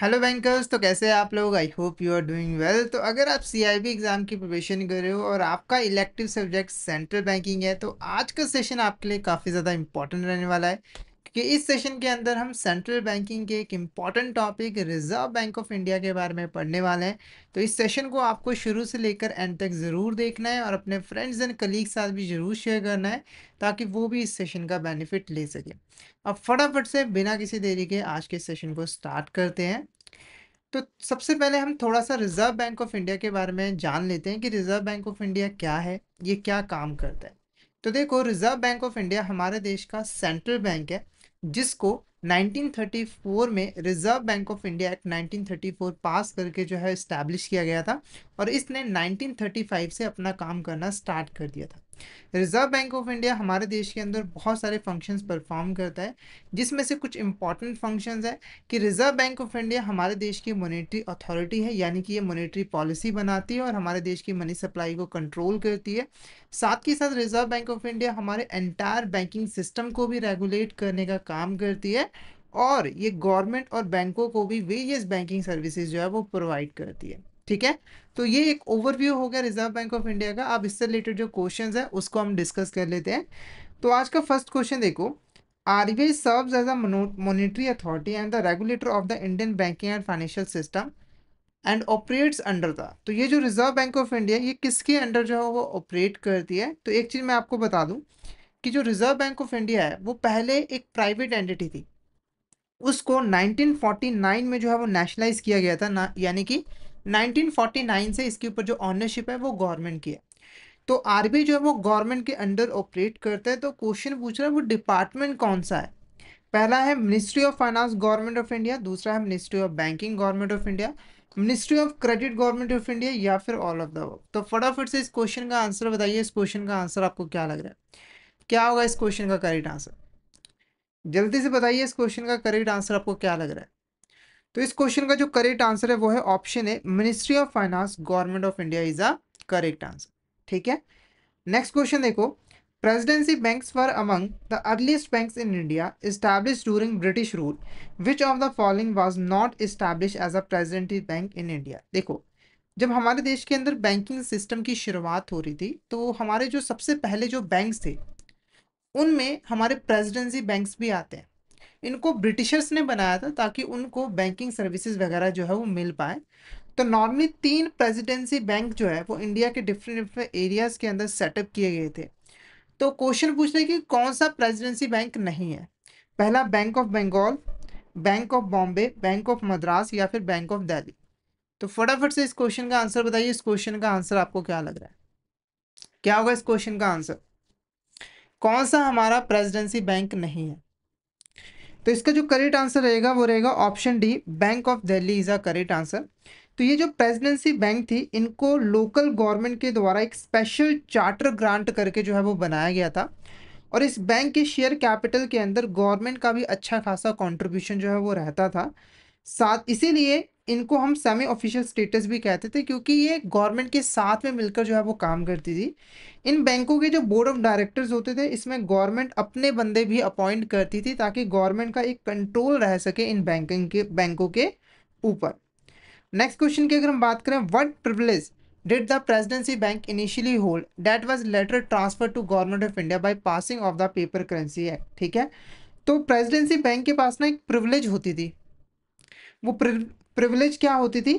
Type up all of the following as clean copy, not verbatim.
Hello bankers. तो कैसे हैं आप लोग? I hope you are doing well. तो अगर आप सीआईबी एग्जाम की प्रिपरेशन कर रहे हो और आपका इलेक्टिव सब्जेक्ट सेंट्रल बैंकिंग है, तो आज का सेशन आपके लिए काफ़ी ज़्यादा इंपॉर्टेंट रहने वाला है, क्योंकि इस सेशन के अंदर हम सेंट्रल बैंकिंग के एक important topic reserve bank of India के बारे में पढ़ने वाले हैं। तो इस सेशन को आपको शुरू से लेकर एंड तक ज़रूर देखना है और अपने फ्रेंड्स एंड कलीग साथ भी ज़रूर शेयर करना है, ताकि वो भी इस सेशन का बेनिफिट ले सके। अब फटाफट से बिना किसी देरी के आज के सेशन को स्टार्ट करते हैं। तो सबसे पहले हम थोड़ा-सा रिज़र्व बैंक ऑफ इंडिया के बारे में जान लेते हैं कि रिज़र्व बैंक ऑफ इंडिया क्या है, ये क्या काम करता है। तो देखो, रिज़र्व बैंक ऑफ इंडिया हमारे देश का सेंट्रल बैंक है, जिसको 1934 में reserve bank of India act 1934 पास करके जो है एस्टैब्लिश किया गया था, और इसने 1935 से अपना काम करना स्टार्ट कर दिया था। रिज़र्व बैंक ऑफ इंडिया हमारे देश के अंदर बहुत सारे फंक्शंस परफॉर्म करता है, जिसमें से कुछ इंपॉर्टेंट फंक्शंस है कि रिज़र्व बैंक ऑफ इंडिया हमारे देश की मॉनेटरी अथॉरिटी है, यानी कि ये मॉनेटरी पॉलिसी बनाती है और हमारे देश की मनी सप्लाई को कंट्रोल करती है। साथ ही साथ रिज़र्व बैंक ऑफ इंडिया हमारे एंटायर बैंकिंग सिस्टम को भी रेगुलेट करने का काम करती है, और ये गवर्नमेंट और बैंकों को भी वेरियस बैंकिंग सर्विसेज जो है वो प्रोवाइड करती है। ठीक है, तो ये एक ओवरव्यू हो गया रिजर्व बैंक ऑफ इंडिया का। अब इससे रिलेटेड जो क्वेश्चंस है उसको हम डिस्कस कर लेते हैं। तो आज का फर्स्ट क्वेश्चन देखो, RBI serves as a monetary authority and the regulator of the Indian banking and financial system and operates under the. तो ये जो रिजर्व बैंक ऑफ इंडिया, ये किसके अंडर जो है वो ऑपरेट करती है? तो एक चीज़ मैं आपको बता दूं कि जो रिजर्व बैंक ऑफ इंडिया है वो पहले एक प्राइवेट एंटिटी थी, उसको 1949 में जो है वो नेशनलाइज किया गया था ना, यानी कि 1949 से इसके ऊपर जो ऑनरशिप है वो गवर्नमेंट की है। तो आरबीआई जो है वो गवर्नमेंट के अंडर ऑपरेट करता है। तो क्वेश्चन पूछ रहा है वो डिपार्टमेंट कौन सा है? पहला है ministry of finance government of India, दूसरा है ministry of banking government of India, ministry of credit government of India, या फिर ऑल ऑफ द अबव। तो फटाफट से इस क्वेश्चन का आंसर बताइए। इस क्वेश्चन का आंसर आपको क्या लग रहा है? क्या होगा इस क्वेश्चन का करेक्ट आंसर? जल्दी से बताइए, इस क्वेश्चन का करेक्ट आंसर आपको क्या लग रहा है? तो इस क्वेश्चन का जो करेक्ट आंसर है वो है option A, ministry of finance government of India is a correct answer. ठीक है, नेक्स्ट क्वेश्चन देखो, presidency banks were among the earliest banks in India established during British rule, which of the following was not established as a presidency bank in India. देखो, जब हमारे देश के अंदर banking system की शुरुआत हो रही थी, तो हमारे जो सबसे पहले जो बैंक्स थे उनमें हमारे प्रेसिडेंसी बैंक्स भी आते हैं। इनको ब्रिटिशर्स ने बनाया था ताकि उनको बैंकिंग सर्विसेज वगैरह जो है वो मिल पाए। तो नॉर्मली 3 प्रेसिडेंसी बैंक जो है वो इंडिया के डिफरेंट डिफरेंट एरियाज के अंदर सेटअप किए गए थे। तो क्वेश्चन पूछ रहे हैं कि कौन सा प्रेसिडेंसी बैंक नहीं है? पहला bank of Bengal, bank of Bombay, bank of Madras, या फिर बैंक ऑफ दिल्ली। तो फटाफट से इस क्वेश्चन का आंसर बताइए। इस क्वेश्चन का आंसर आपको क्या लग रहा है? क्या होगा इस क्वेश्चन का आंसर? कौन सा हमारा प्रेसिडेंसी बैंक नहीं है? तो इसका जो करेक्ट आंसर रहेगा वो रहेगा option D, bank of Delhi is a correct answer. तो ये जो प्रेसिडेंसी बैंक थी, इनको लोकल गवर्नमेंट के द्वारा एक स्पेशल चार्टर ग्रांट करके जो है वो बनाया गया था, और इस बैंक के शेयर कैपिटल के अंदर गवर्नमेंट का भी अच्छा खासा कंट्रीब्यूशन जो है वो रहता था। साथ इसीलिए इनको हम सेमी ऑफिशियल स्टेटस भी कहते थे, क्योंकि ये गवर्नमेंट के साथ में मिलकर जो है वो काम करती थी। इन बैंकों के जो बोर्ड ऑफ डायरेक्टर्स होते थे, इसमें गवर्नमेंट अपने बंदे भी अपॉइंट करती थी, ताकि गवर्नमेंट का एक कंट्रोल रह सके इन बैंकों के ऊपर। नेक्स्ट क्वेश्चन की अगर हम बात करें, what privilege did the presidency bank initially hold that was later transfer to government of India by passing of the paper currency act. ठीक है, तो प्रेसिडेंसी बैंक के पास ना एक प्रिविलेज होती थी। वो प्रिविलेज क्या होती थी?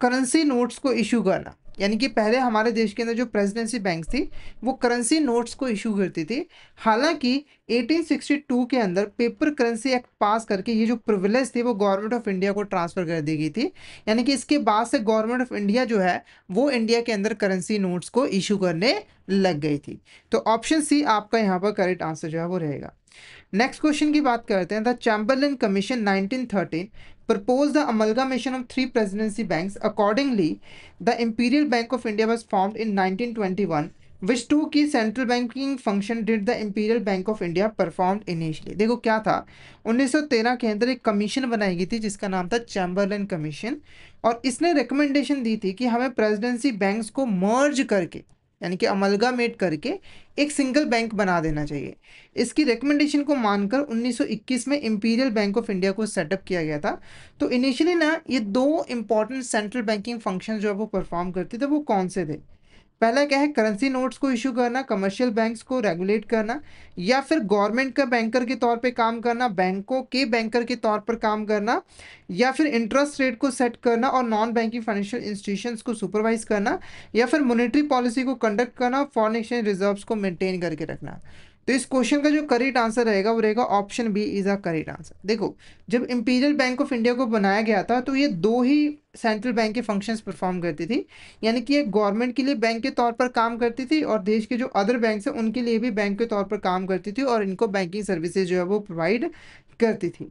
करेंसी नोट्स को इशू करना। यानी कि पहले हमारे देश के अंदर जो प्रेसिडेंसी बैंक थी वो करेंसी नोट्स को इशू करती थी। हालांकि 1862 के अंदर पेपर करेंसी एक्ट पास करके ये जो प्रिविलेज थी वो गवर्नमेंट ऑफ इंडिया को ट्रांसफर कर दी गई थी। यानी कि इसके बाद से गवर्नमेंट ऑफ इंडिया जो है वो इंडिया के अंदर करेंसी नोट्स को इशू करने लग गई थी। तो ऑप्शन सी आपका यहाँ पर करेक्ट आंसर जो है वो रहेगा। नेक्स्ट क्वेश्चन की बात करते हैं। The Chamberlain commission 1913 proposed the amalgamation of three presidency banks. Accordingly, the Imperial Bank of India was formed in 1921. Which two key central banking function did the Imperial Bank of India performed initially? देखो क्या था, 1913 के अंदर एक commission बनाई गई थी जिसका नाम था चैम्बरलिन कमीशन, और इसने रिकमेंडेशन दी थी कि हमें प्रेसिडेंसी बैंक्स को मर्ज करके यानी कि अमलगामेट करके एक सिंगल बैंक बना देना चाहिए। इसकी रिकमेंडेशन को मानकर 1921 में इंपीरियल बैंक ऑफ इंडिया को सेटअप किया गया था। तो इनिशियली ना ये दो इंपॉर्टेंट सेंट्रल बैंकिंग फंक्शन जो है वो परफॉर्म करते थे, वो कौन से थे? पहला क्या है, करेंसी नोट्स को इशू करना, कमर्शियल बैंक्स को रेगुलेट करना, या फिर गवर्नमेंट का बैंकर के तौर पे काम करना, बैंकों के बैंकर के तौर पर काम करना, या फिर इंटरेस्ट रेट को सेट करना और नॉन बैंकिंग फाइनेंशियल इंस्टीट्यूशंस को सुपरवाइज करना, या फिर मॉनेटरी पॉलिसी को कंडक्ट करना, फॉरेन एक्सचेंज रिजर्व्स को मेंटेन करके रखना। तो इस क्वेश्चन का जो करेक्ट आंसर रहेगा वो रहेगा option B is a correct answer. देखो, जब इंपीरियल बैंक ऑफ इंडिया को बनाया गया था तो ये दो ही सेंट्रल बैंक के फंक्शंस परफॉर्म करती थी, यानी कि ये गवर्नमेंट के लिए बैंक के तौर पर काम करती थी और देश के जो अदर बैंक्स हैं उनके लिए भी बैंक के तौर पर काम करती थी और इनको बैंकिंग सर्विसेज जो है वो प्रोवाइड करती थी।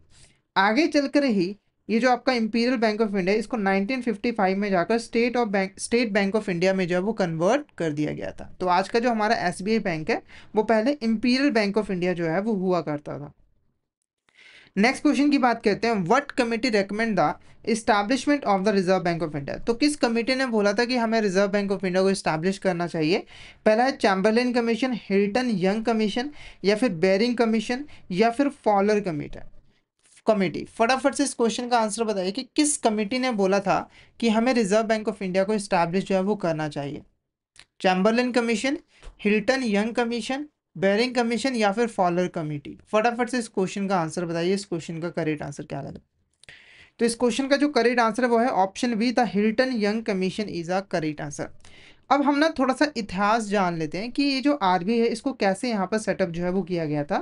आगे चलकर ही ये जो आपका इंपीरियल बैंक ऑफ इंडिया, इसको 1955 में जाकर स्टेट बैंक ऑफ इंडिया में जो है वो कन्वर्ट कर दिया गया था। तो आज का जो हमारा एसबीआई बैंक है वो पहले इंपीरियल बैंक ऑफ इंडिया जो है वो हुआ करता था। नेक्स्ट क्वेश्चन की बात करते हैं, what committee recommend the establishment of the Reserve bank of India. तो किस कमेटी ने बोला था कि हमें रिजर्व बैंक ऑफ इंडिया को इस्टेब्लिश करना चाहिए? पहला है Chamberlain commission, Hilton Young commission, या फिर बेरिंग कमीशन, या फिर फॉलर कमेटी। फटाफट से इस क्वेश्चन का आंसर बताइए कि किस कमेटी ने बोला था कि हमें रिजर्व बैंक ऑफ इंडिया को इस्टेब्लिश जो है वो करना चाहिए? Chamberlain commission, Hilton Young commission, Baring commission, या फिर फॉलर कमेटी। फटाफट से इस क्वेश्चन का आंसर बताइए, इस क्वेश्चन का करेक्ट आंसर क्या लगा? तो इस क्वेश्चन का जो करेक्ट आंसर है वो है option B, the Hilton Young commission is a correct answer. अब हम ना थोड़ा सा इतिहास जान लेते हैं कि ये जो आरबीआई है इसको कैसे यहाँ पर सेटअप जो है वो किया गया था।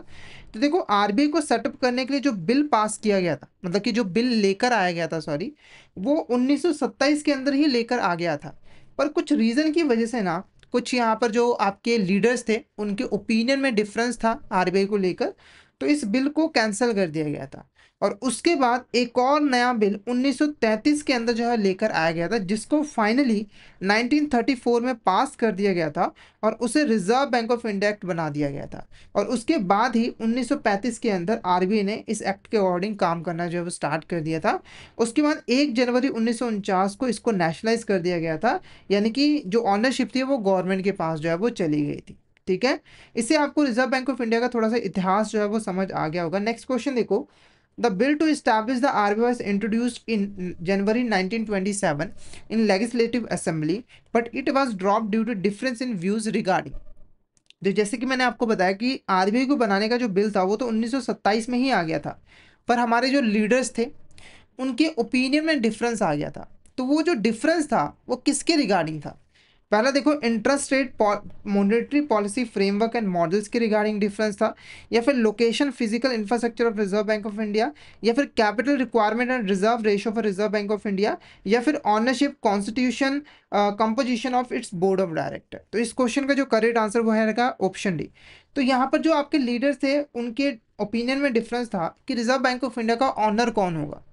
तो देखो, आरबीआई को सेटअप करने के लिए जो बिल पास किया गया था, मतलब कि जो बिल लेकर आया गया था, सॉरी, वो 1927 के अंदर ही लेकर आ गया था। पर कुछ रीज़न की वजह से ना, कुछ यहाँ पर जो आपके लीडर्स थे उनके ओपिनियन में डिफरेंस था आरबीआई को लेकर, तो इस बिल को कैंसिल कर दिया गया था। और उसके बाद एक और नया बिल 1933 के अंदर जो है लेकर आया गया था, जिसको फाइनली 1934 में पास कर दिया गया था और उसे reserve bank of India act बना दिया गया था। और उसके बाद ही 1935 के अंदर आरबीआई ने इस एक्ट के अकॉर्डिंग काम करना जो है वो स्टार्ट कर दिया था। उसके बाद 1 जनवरी 1949 को इसको नेशनलाइज कर दिया गया था, यानी कि जो ऑनरशिप थी वो गवर्नमेंट के पास जो है वो चली गई थी। ठीक है, इससे आपको रिजर्व बैंक ऑफ इंडिया का थोड़ा सा इतिहास जो है वो समझ आ गया होगा। नेक्स्ट क्वेश्चन देखो, the bill to establish the RBI was introduced in January 1927 in Legislative Assembly, but it was dropped due to difference in views regarding। तो जैसे कि मैंने आपको बताया कि आरबीआई को बनाने का जो बिल था वो तो 1927 में ही आ गया था, पर हमारे जो लीडर्स थे उनके ओपिनियन में डिफरेंस आ गया था। तो वो जो डिफरेंस था वो किसके रिगार्डिंग था? पहला देखो, interest rate monetary policy framework and models के रिगार्डिंग डिफरेंस था, या फिर location physical infrastructure of reserve bank of India, या फिर capital requirement and reserve ratio for reserve bank of India, या फिर ownership constitution composition of its board of director. तो इस क्वेश्चन का जो करेक्ट आंसर वो है ऑप्शन डी। तो यहाँ पर जो आपके लीडर्स थे उनके ओपिनियन में डिफरेंस था कि रिजर्व बैंक ऑफ इंडिया का ऑनर कौन होगा,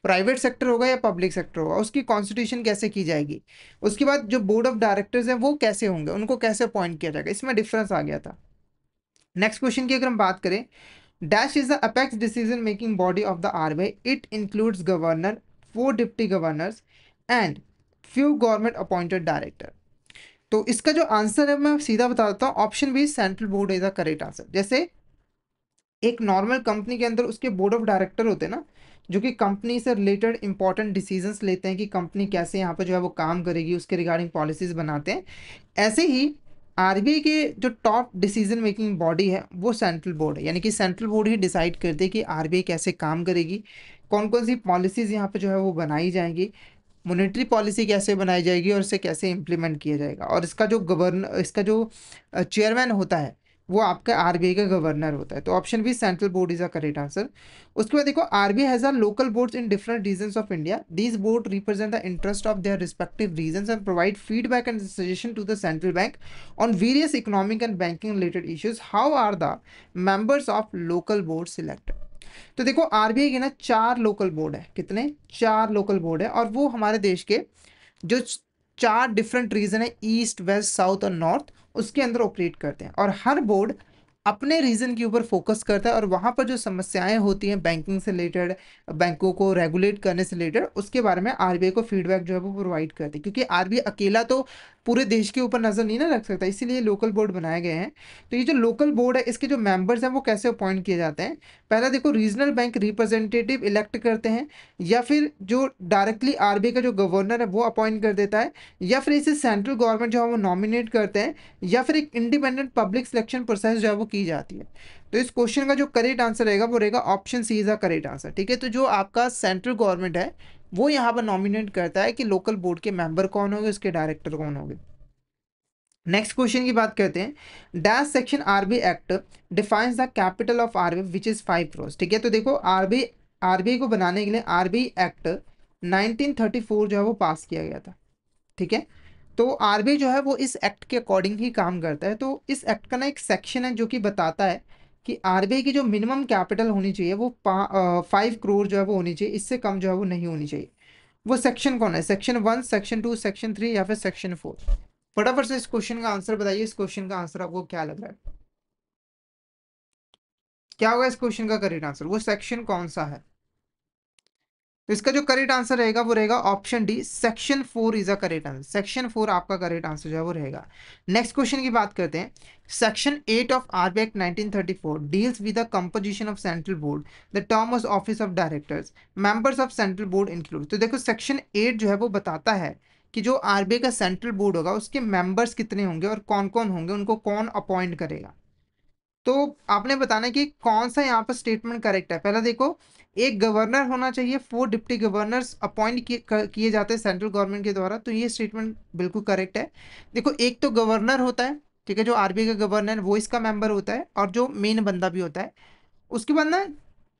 प्राइवेट सेक्टर होगा या पब्लिक सेक्टर होगा, उसकी कॉन्स्टिट्यूशन कैसे की जाएगी, उसके बाद जो बोर्ड ऑफ डायरेक्टर्स हैं वो कैसे होंगे, उनको कैसे अपॉइंट किया जाएगा, इसमें डिफरेंस आ गया था। नेक्स्ट क्वेश्चन की अगर हम बात करें, dash is the apex decision making body of the RBI, it includes governor, 4 deputy governors and few government appointed director. तो इसका जो आंसर है मैं सीधा बता देता हूँ, option B central board is the correct answer. जैसे एक नॉर्मल कंपनी के अंदर उसके बोर्ड ऑफ डायरेक्टर होते हैं ना, जो कि कंपनी से रिलेटेड इंपॉर्टेंट डिसीजंस लेते हैं कि कंपनी कैसे यहाँ पर जो है वो काम करेगी, उसके रिगार्डिंग पॉलिसीज बनाते हैं। ऐसे ही आरबीआई के जो टॉप डिसीजन मेकिंग बॉडी है वो सेंट्रल बोर्ड है, यानी कि सेंट्रल बोर्ड ही डिसाइड करते हैं कि आरबीआई कैसे काम करेगी, कौन कौन सी पॉलिसीज यहाँ पे जो है वो बनाई जाएंगी, मॉनेटरी पॉलिसी कैसे बनाई जाएगी और इसे कैसे इम्प्लीमेंट किया जाएगा। और इसका जो चेयरमैन होता है वो आपका आरबीआई का गवर्नर होता है। तो option B central board is a correct answer. उसके बाद देखो, RBI has a local boards in different regions of India, these board represent the interest of their respective regions and provide feedback and suggestion to the central bank on various economic and banking related issues. How are the members of local board selected? तो देखो, RBI के ना 4 local board है। कितने? 4 local board है, और वो हमारे देश के जो 4 डिफरेंट रीजन है, ईस्ट, वेस्ट, साउथ और नॉर्थ, उसके अंदर ऑपरेट करते हैं। और हर बोर्ड अपने रीजन के ऊपर फोकस करता है और वहाँ पर जो समस्याएं होती हैं बैंकिंग से रिलेटेड, बैंकों को रेगुलेट करने से रिलेटेड, उसके बारे में आरबीआई को फीडबैक जो है वो प्रोवाइड करती है। क्योंकि आरबीआई अकेला तो पूरे देश के ऊपर नजर नहीं ना रख सकता, इसीलिए लोकल बोर्ड बनाए गए हैं। तो ये जो लोकल बोर्ड है इसके जो मेंबर्स हैं वो कैसे अपॉइंट किए जाते हैं? पहला देखो, रीजनल बैंक रिप्रेजेंटेटिव इलेक्ट करते हैं, या फिर जो डायरेक्टली आरबीआई का जो गवर्नर है वो अपॉइंट कर देता है, या फिर इसे सेंट्रल गवर्नमेंट जो है वो नॉमिनेट करते हैं, या फिर एक इंडिपेंडेंट पब्लिक सिलेक्शन प्रोसेस जो है वो की जाती है। तो इस क्वेश्चन का जो करेक्ट आंसर रहेगा वो रहेगा option C is the correct answer. ठीक है, तो जो आपका सेंट्रल गवर्नमेंट है वो यहाँ पर नॉमिनेट करता है कि लोकल बोर्ड के मेंबर कौन होंगे, उसके डायरेक्टर कौन होंगे। नेक्स्ट क्वेश्चन की बात करते हैं। Dash section RBI act defines the capital of RBI which is 5 crores। ठीक है, तो देखो आरबीआई को बनाने के लिए आरबीआई एक्ट 1934 जो है वो पास किया गया था। ठीक है, तो आरबीआई जो है वो इस एक्ट के अकॉर्डिंग ही काम करता है। तो इस एक्ट का ना एक सेक्शन है जो कि बताता है कि आरबीआई की जो मिनिमम कैपिटल होनी चाहिए वो 5 crore जो है वो होनी चाहिए, इससे कम जो है वो नहीं होनी चाहिए। वो सेक्शन कौन है? सेक्शन 1, सेक्शन 2, सेक्शन 3 या फिर सेक्शन 4? फटाफट से इस क्वेश्चन का आंसर बताइए। इस क्वेश्चन का आंसर आपको क्या लग रहा है? क्या होगा इस क्वेश्चन का करेक्ट आंसर? वो सेक्शन कौन सा है? तो इसका जो करेक्ट आंसर रहेगा वो रहेगा option D, section 4 is a correct answer. Section 4 आपका करेक्ट आंसर जो है वो रहेगा। नेक्स्ट क्वेश्चन की बात करते हैं। Section 8 of RBI act 1934 deals with the composition of central board, the term of office of directors, members of central board include. तो देखो सेक्शन 8 जो है वो बताता है कि जो आरबीआई का सेंट्रल बोर्ड होगा उसके मेंबर्स कितने होंगे और कौन कौन होंगे, उनको कौन अपॉइंट करेगा। तो आपने बताना है कि कौन सा यहाँ पर स्टेटमेंट करेक्ट है। पहला देखो, एक गवर्नर होना चाहिए, 4 डिप्टी गवर्नर्स अपॉइंट किए जाते हैं सेंट्रल गवर्नमेंट के द्वारा, तो ये स्टेटमेंट बिल्कुल करेक्ट है। देखो, एक तो गवर्नर होता है, ठीक है, जो आरबीआई का गवर्नर वो इसका मेंबर होता है और जो मेन बंदा भी होता है। उसके बाद ना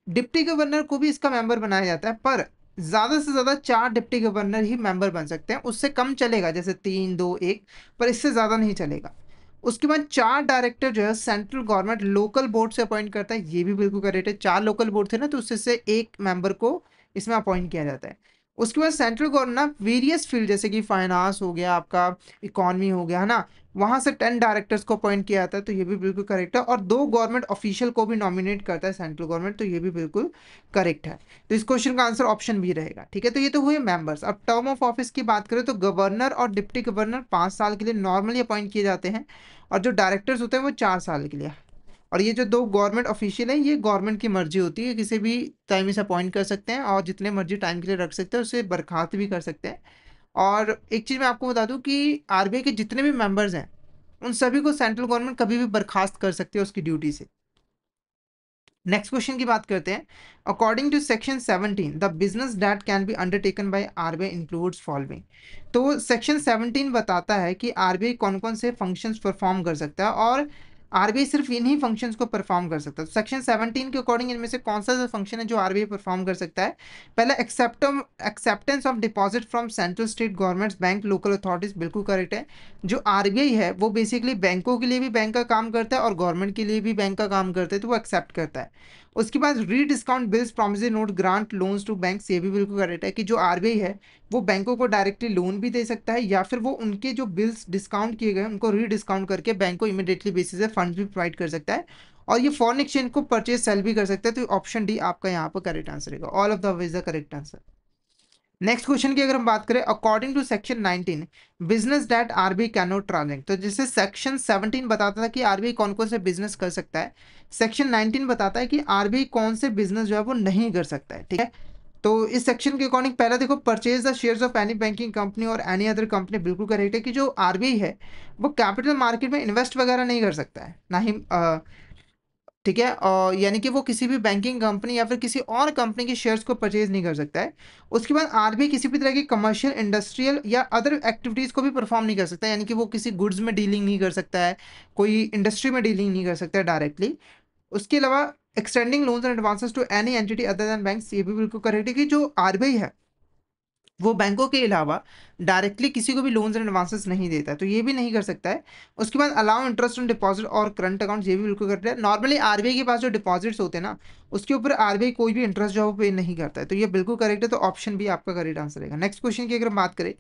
डिप्टी गवर्नर को भी इसका मेंबर बनाया जाता है, पर ज्यादा से ज्यादा 4 डिप्टी गवर्नर ही मेंबर बन सकते हैं, उससे कम चलेगा जैसे 3, 2, 1, पर इससे ज्यादा नहीं चलेगा। उसके बाद 4 डायरेक्टर जो है सेंट्रल गवर्नमेंट लोकल बोर्ड से अपॉइंट करता है, ये भी बिल्कुल करेक्ट है। 4 लोकल बोर्ड थे ना, तो उससे से एक मेंबर को इसमें अपॉइंट किया जाता है। उसके बाद सेंट्रल गवर्नमेंट ना वेरियस फील्ड जैसे कि फाइनेंस हो गया, आपका इकोनॉमी हो गया, है ना, वहां से 10 डायरेक्टर्स को अपॉइंट किया जाता है, तो ये भी बिल्कुल करेक्ट है। और 2 गवर्नमेंट ऑफिशियल को भी नॉमिनेट करता है सेंट्रल गवर्नमेंट, तो ये भी बिल्कुल करेक्ट है। तो इस क्वेश्चन का आंसर ऑप्शन भी रहेगा। ठीक है, तो ये तो हुए मेंबर्स। अब टर्म ऑफ ऑफिस की बात करें तो गवर्नर और डिप्टी गवर्नर 5 साल के लिए नॉर्मली अपॉइंट किए जाते हैं, और जो डायरेक्टर्स होते हैं वो 4 साल के लिए। और ये जो 2 गवर्नमेंट ऑफिशियल हैं ये गवर्नमेंट की मर्जी होती है, किसी भी टाइम इसे अपॉइंट कर सकते हैं और जितने मर्जी टाइम के लिए रख सकते हैं, उसे बर्खास्त भी कर सकते हैं। और एक चीज़ मैं आपको बता दूं कि आरबीआई के जितने भी मेंबर्स हैं उन सभी को सेंट्रल गवर्नमेंट कभी भी बर्खास्त कर सकती है उसकी ड्यूटी से। नेक्स्ट क्वेश्चन की बात करते हैं। According to section 17 the business that can be undertaken by RBI includes following. तो सेक्शन 17 बताता है कि आरबीआई कौन कौन से फंक्शंस परफॉर्म कर सकता है, और आरबीआई सिर्फ इन्हीं फंक्शंस को परफॉर्म कर सकता है। तो सेक्शन 17 के अकॉर्डिंग इनमें से कौन सा फंक्शन है जो आरबीआई परफॉर्म कर सकता है? पहला, acceptance of deposit from central state governments bank local authorities, बिल्कुल करेक्ट है। जो आरबीआई है वो बेसिकली बैंकों के लिए भी बैंक का काम करता है और गवर्नमेंट के लिए भी बैंक का काम करता है, तो वो एक्सेप्ट करता है। उसके बाद rediscount bills promissory note grant loans to banks, ये भी बिल्कुल करेक्ट है कि जो आरबीआई है वो बैंकों को डायरेक्टली लोन भी दे सकता है, या फिर वो उनके जो बिल्स डिस्काउंट किए गए उनको रीडिस्काउंट करके बैंक को इमीडिएटली बेसिस पे फंड भी प्रोवाइड कर सकता है। और ये फॉरेन एक्सचेंज को परचेज सेल भी कर सकता है। तो ऑप्शन डी आपका यहाँ पर करेक्ट आंसर रहेगा। All of the is the correct answer. Next question की अगर हम बात करें, according to section 19 business that RBI can not transact. तो जैसे सेक्शन 17 बताता था कि आरबीआई कौन कौन से बिजनेस कर सकता है, सेक्शन 19 बताता है कि आरबीआई कौन से बिजनेस जो है वो नहीं कर सकता है। ठीक है, तो इस सेक्शन के अकॉर्डिंग पहला देखो, purchase the shares of any banking company और एनी अदर कंपनी, बिल्कुल करेक्ट है कि जो आरबीआई है वो कैपिटल मार्केट में इन्वेस्ट वगैरह नहीं कर सकता है, ना ही ठीक है, और यानी कि वो किसी भी बैंकिंग कंपनी या फिर किसी और कंपनी के शेयर्स को परचेज नहीं कर सकता है। उसके बाद आरबीआई किसी भी तरह की कमर्शियल, इंडस्ट्रियल या अदर एक्टिविटीज़ को भी परफॉर्म नहीं कर सकता, यानी कि वो किसी गुड्स में डीलिंग नहीं कर सकता है, कोई इंडस्ट्री में डीलिंग नहीं कर सकता है डायरेक्टली। उसके अलावा extending loans and advances to any entity other than banks, ये भी बिल्कुल करेक्ट है कि जो आरबीआई है वो बैंकों के अलावा डायरेक्टली किसी को भी लोन्स एंड एडवांसेस नहीं देता है, तो ये भी नहीं कर सकता है। उसके बाद अलाउ इंटरेस्ट ऑन डिपॉजिट और करंट अकाउंट, ये भी बिल्कुल करता है। नॉर्मली आरबीआई के पास जो डिपॉजिट्स होते हैं ना उसके ऊपर आरबीआई कोई भी इंटरेस्ट जो है वो पे नहीं करता है, तो ये बिल्कुल करेक्ट है। तो ऑप्शन भी आपका करेक्ट आंसर रहेगा। नेक्स्ट क्वेश्चन की अगर हम बात करें,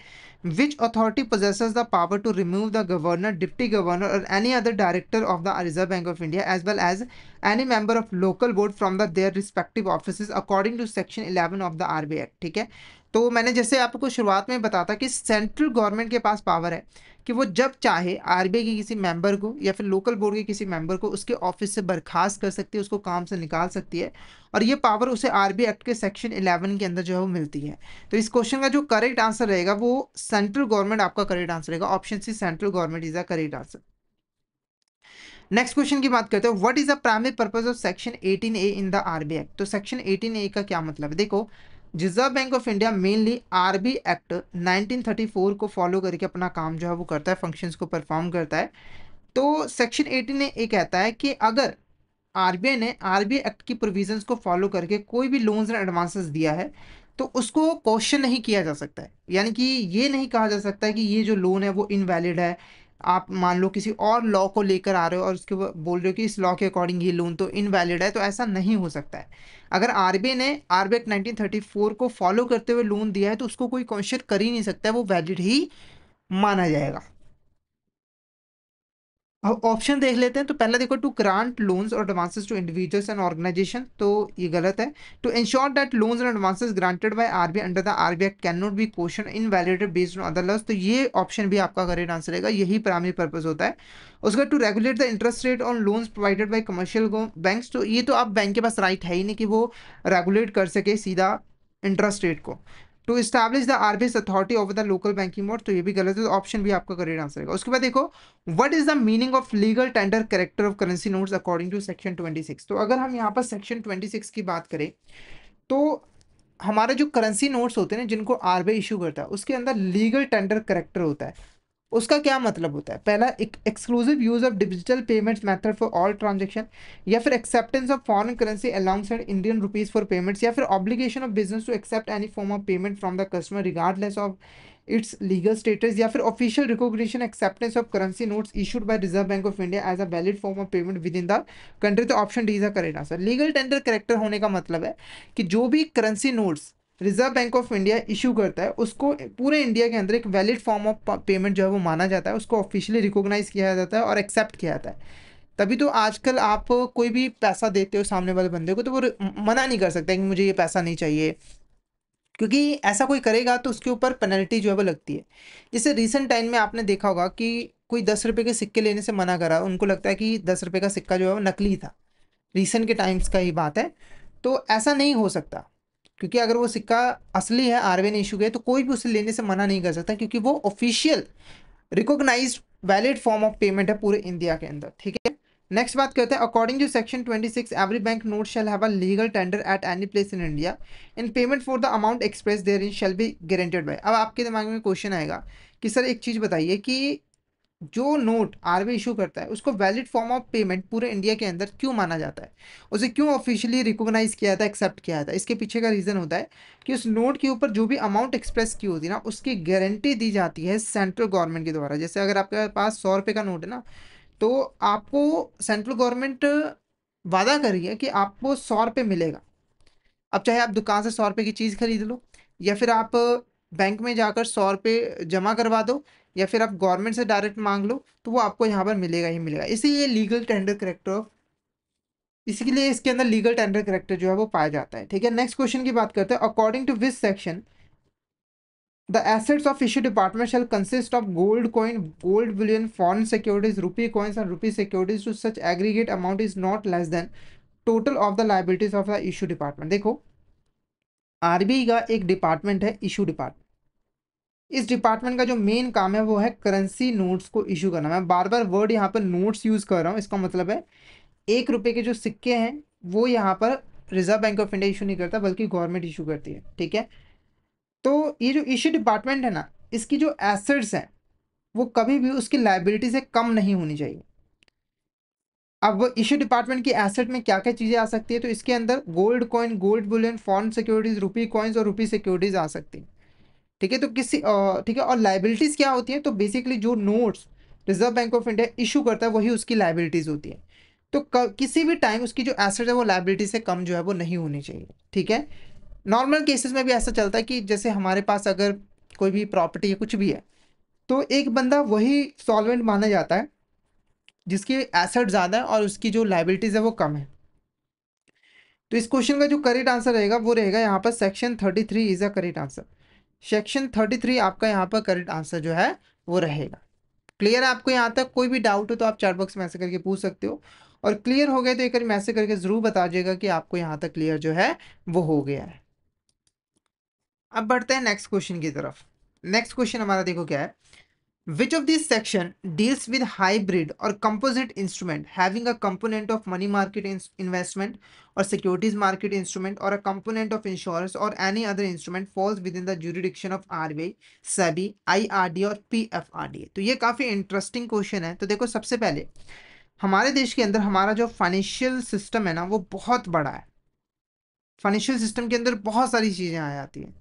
which authority possesses the power to remove the governor, deputy governor और any other director of the Reserve bank of India as well as any member of local board from the their respective office according to section 11 of the RBI act. ठीक है, तो मैंने जैसे आपको शुरुआत में बताया था कि सेंट्रल गवर्नमेंट के पास पावर है कि वो जब चाहे आरबीआई के किसी मेंबर को या फिर लोकल बोर्ड के किसी मेंबर को उसके ऑफिस से बर्खास्त कर सकती है, उसको काम से निकाल सकती है, और ये पावर उसे आरबीआई एक्ट के सेक्शन 11 के अंदर जो है वो मिलती है। तो इस क्वेश्चन का जो करेक्ट आंसर रहेगा वो सेंट्रल गवर्नमेंट आपका करेक्ट आंसर रहेगा। Option C, central government is the correct answer. Next question की बात करते हैं, what is the primary purpose of section 18A in the RBI act. तो सेक्शन 18A का क्या मतलब है? देखो, reserve bank of India mainly RBI act 1934 को फॉलो करके अपना काम जो है वो करता है, फंक्शंस को परफॉर्म करता है। तो सेक्शन 18A कहता है कि अगर आरबीआई ने आरबीआई एक्ट की प्रोविजंस को फॉलो करके कोई भी लोन्स एंड एडवांसेस दिया है तो उसको क्वेश्चन नहीं किया जा सकता है। यानी कि ये नहीं कहा जा सकता है कि ये जो लोन है वो इनवैलिड है। आप मान लो किसी और लॉ को लेकर आ रहे हो और उसके बोल रहे हो कि इस लॉ के अकॉर्डिंग ये लोन तो इनवैलिड है, तो ऐसा नहीं हो सकता है। अगर आरबीआई ने आरबीआई एक्ट 1934 को फॉलो करते हुए लोन दिया है तो उसको कोई क्वेश्चन कर ही नहीं सकता है, वो वैलिड ही माना जाएगा। अब ऑप्शन देख लेते हैं। तो पहला देखो, टू ग्रांट लोन्स और advances to individuals and organization, तो ये गलत है। To ensure that loans and advances granted by RBI under the RBI can not be question invalidated based on other laws, तो ये ऑप्शन भी आपका करेक्ट आंसर रहेगा, यही प्राइमरी पर्पस होता है। उसका to regulate the interest rate on loans provided by commercial banks, तो ये तो आप बैंक के पास राइट है ही नहीं कि वो रेगुलेट कर सके सीधा इंटरेस्ट रेट को। To establish the RBI authority over the local banking board, तो ये भी गलत है, तो ऑप्शन भी आपका करेक्ट आंसर रहेगा। उसके बाद देखो, what is the meaning of legal tender character of currency notes according to section 26। तो अगर हम यहाँ पर सेक्शन 26 की बात करें तो हमारे जो करेंसी नोट्स होते हैं ना जिनको आरबीआई इशू करता है उसके अंदर लीगल टेंडर कैरेक्टर होता है। उसका क्या मतलब होता है? पहला, एक exclusive use of digital payments method for all transaction, या फिर acceptance of foreign currency alongside Indian rupees for payments, या फिर obligation of business to accept any form of payment from the customer regardless of its legal status, या फिर official recognition acceptance of currency notes issued by reserve bank of India as a valid form of payment within the country, तो option D is the correct answer. Legal tender character होने का मतलब है कि जो भी currency notes reserve bank of India issue करता है उसको पूरे इंडिया के अंदर एक वैलिड फॉर्म ऑफ पेमेंट जो है वो माना जाता है, उसको ऑफिशियली रिकॉग्नाइज किया जाता है और एक्सेप्ट किया जाता है। तभी तो आजकल आप कोई भी पैसा देते हो सामने वाले बंदे को तो वो मना नहीं कर सकता कि मुझे ये पैसा नहीं चाहिए, क्योंकि ऐसा कोई करेगा तो उसके ऊपर पेनल्टी जो है वो लगती है। जैसे रिसेंट टाइम में आपने देखा होगा कि कोई 10 रुपए के सिक्के लेने से मना करा, उनको लगता है कि 10 रुपए का सिक्का जो है वो नकली था। रिसेंट के टाइम्स का ही बात है। तो ऐसा नहीं हो सकता, क्योंकि अगर वो सिक्का असली है, आरबीआई ने इशू किया, तो कोई भी उसे लेने से मना नहीं कर सकता, क्योंकि वो official recognized valid form of payment है पूरे इंडिया के अंदर। ठीक है, नेक्स्ट बात करते हैं, according to section 26 every bank note shall have a legal tender at any place in India in payment for the amount express therein shall be guaranteed by. अब आपके दिमाग में क्वेश्चन आएगा कि सर एक चीज बताइए कि जो नोट आरबीआई इशू करता है उसको वैलिड फॉर्म ऑफ पेमेंट पूरे इंडिया के अंदर क्यों माना जाता है, उसे क्यों ऑफिशियली रिकॉग्नाइज किया जाता है, एक्सेप्ट किया जाता है? इसके पीछे का रीजन होता है कि उस नोट के ऊपर जो भी अमाउंट एक्सप्रेस की होती है ना उसकी गारंटी दी जाती है सेंट्रल गवर्नमेंट के द्वारा। जैसे अगर आपके पास 100 रुपये का नोट है ना, तो आपको सेंट्रल गवर्नमेंट वादा कर रही है कि आपको 100 रुपये मिलेगा। अब चाहे आप दुकान से 100 रुपये की चीज़ खरीद लो, या फिर आप बैंक में जाकर 100 रुपये जमा करवा दो, या फिर आप गवर्नमेंट से डायरेक्ट मांग लो, तो वो आपको यहाँ पर मिलेगा ही मिलेगा। इसीलिए लीगल टेंडर करेक्टर, इसीलिए इसके अंदर लीगल टेंडर करेक्टर जो है वो पाया जाता है। ठीक है, नेक्स्ट क्वेश्चन की बात करते हैं, according to which section the assets of issue department shall consist of gold coin, gold bullion, foreign securities, rupee coins and rupee securities to such aggregate amount is not less than total of the liabilities of the issue department. देखो, RBI का एक department है issue department. इस department का जो main काम है वो है करेंसी नोट्स को इशू करना। मैं बार बार वर्ड यहाँ पर नोट्स यूज कर रहा हूँ, इसका मतलब है 1 रुपए के जो सिक्के हैं वो यहाँ पर reserve bank of India issue नहीं करता बल्कि गवर्नमेंट इशू करती है। ठीक है, तो ये जो इशू डिपार्टमेंट है ना, इसकी जो एसेट्स हैं वो कभी भी उसकी लाइबिलिटी से कम नहीं होनी चाहिए। अब इशू डिपार्टमेंट की एसेट में क्या क्या चीजें आ सकती है, तो इसके अंदर gold coin, gold bullion, foreign securities, rupee coins और रुपी सिक्योरिटीज आ सकती हैं। ठीक है, तो ठीक है, और लाइबिलिटीज क्या होती है? तो बेसिकली जो notes reserve bank of India issue करता है वही उसकी लाइबिलिटीज होती है। तो किसी भी टाइम उसकी जो एसेट है वो लाइबिलिटी से कम जो है वो नहीं होनी चाहिए। ठीक है, नॉर्मल केसेस में भी ऐसा चलता है कि जैसे हमारे पास अगर कोई भी प्रॉपर्टी है, कुछ भी है, तो एक बंदा वही सॉल्वेंट माना जाता है जिसकी एसेट ज़्यादा है और उसकी जो लाइबिलिटीज़ है वो कम है। तो इस क्वेश्चन का जो करेक्ट आंसर रहेगा वो रहेगा यहाँ पर section 33 is a correct answer. Section 33 आपका यहाँ पर करेक्ट आंसर जो है वो रहेगा। क्लियर है आपको यहाँ तक? कोई भी डाउट हो तो आप चैट बॉक्स में मैसेज करके पूछ सकते हो, और क्लियर हो गए तो एक बार मैसेज करके जरूर बता दीजिएगा कि आपको यहाँ तक क्लियर जो है वो हो गया है। अब बढ़ते हैं नेक्स्ट क्वेश्चन की तरफ। नेक्स्ट क्वेश्चन हमारा देखो क्या है। Which of these section deals with hybrid or composite instrument having a component of money market investment or securities market instrument or a component of insurance or any other instrument falls within the jurisdiction of RBI, SEBI, IRDA और PFRDA? तो ये काफी interesting question है। तो देखो सबसे पहले हमारे देश के अंदर हमारा जो फाइनेंशियल सिस्टम है ना वो बहुत बड़ा है। फाइनेंशियल सिस्टम के अंदर बहुत सारी चीजें आ जाती हैं,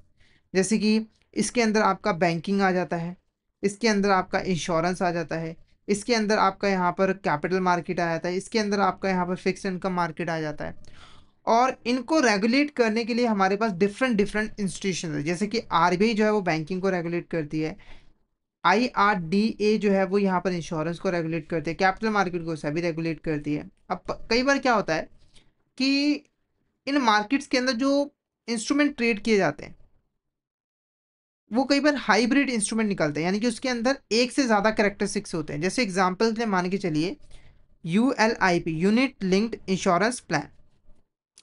जैसे कि इसके अंदर आपका बैंकिंग आ जाता है, इसके अंदर आपका इंश्योरेंस आ जाता है, इसके अंदर आपका यहाँ पर कैपिटल मार्केट आ जाता है, इसके अंदर आपका यहाँ पर फिक्स्ड इनकम मार्केट आ जाता है। और इनको रेगुलेट करने के लिए हमारे पास डिफरेंट डिफरेंट इंस्टीट्यूशन है, जैसे कि आरबीआई जो है वो बैंकिंग को रेगुलेट करती है, आईआरडीए जो है वो यहाँ पर इंश्योरेंस को रेगुलेट करती है, कैपिटल मार्केट को सभी रेगुलेट करती है। अब कई बार क्या होता है कि इन मार्केट्स के अंदर जो इंस्ट्रूमेंट ट्रेड किए जाते हैं वो कई बार हाइब्रिड इंस्ट्रूमेंट निकलते हैं, यानी कि उसके अंदर एक से ज़्यादा कैरेक्टरिस्टिक्स होते हैं। जैसे एग्जांपल के लिए मान के चलिए यूएलआईपी, यूनिट लिंक्ड इंश्योरेंस प्लान,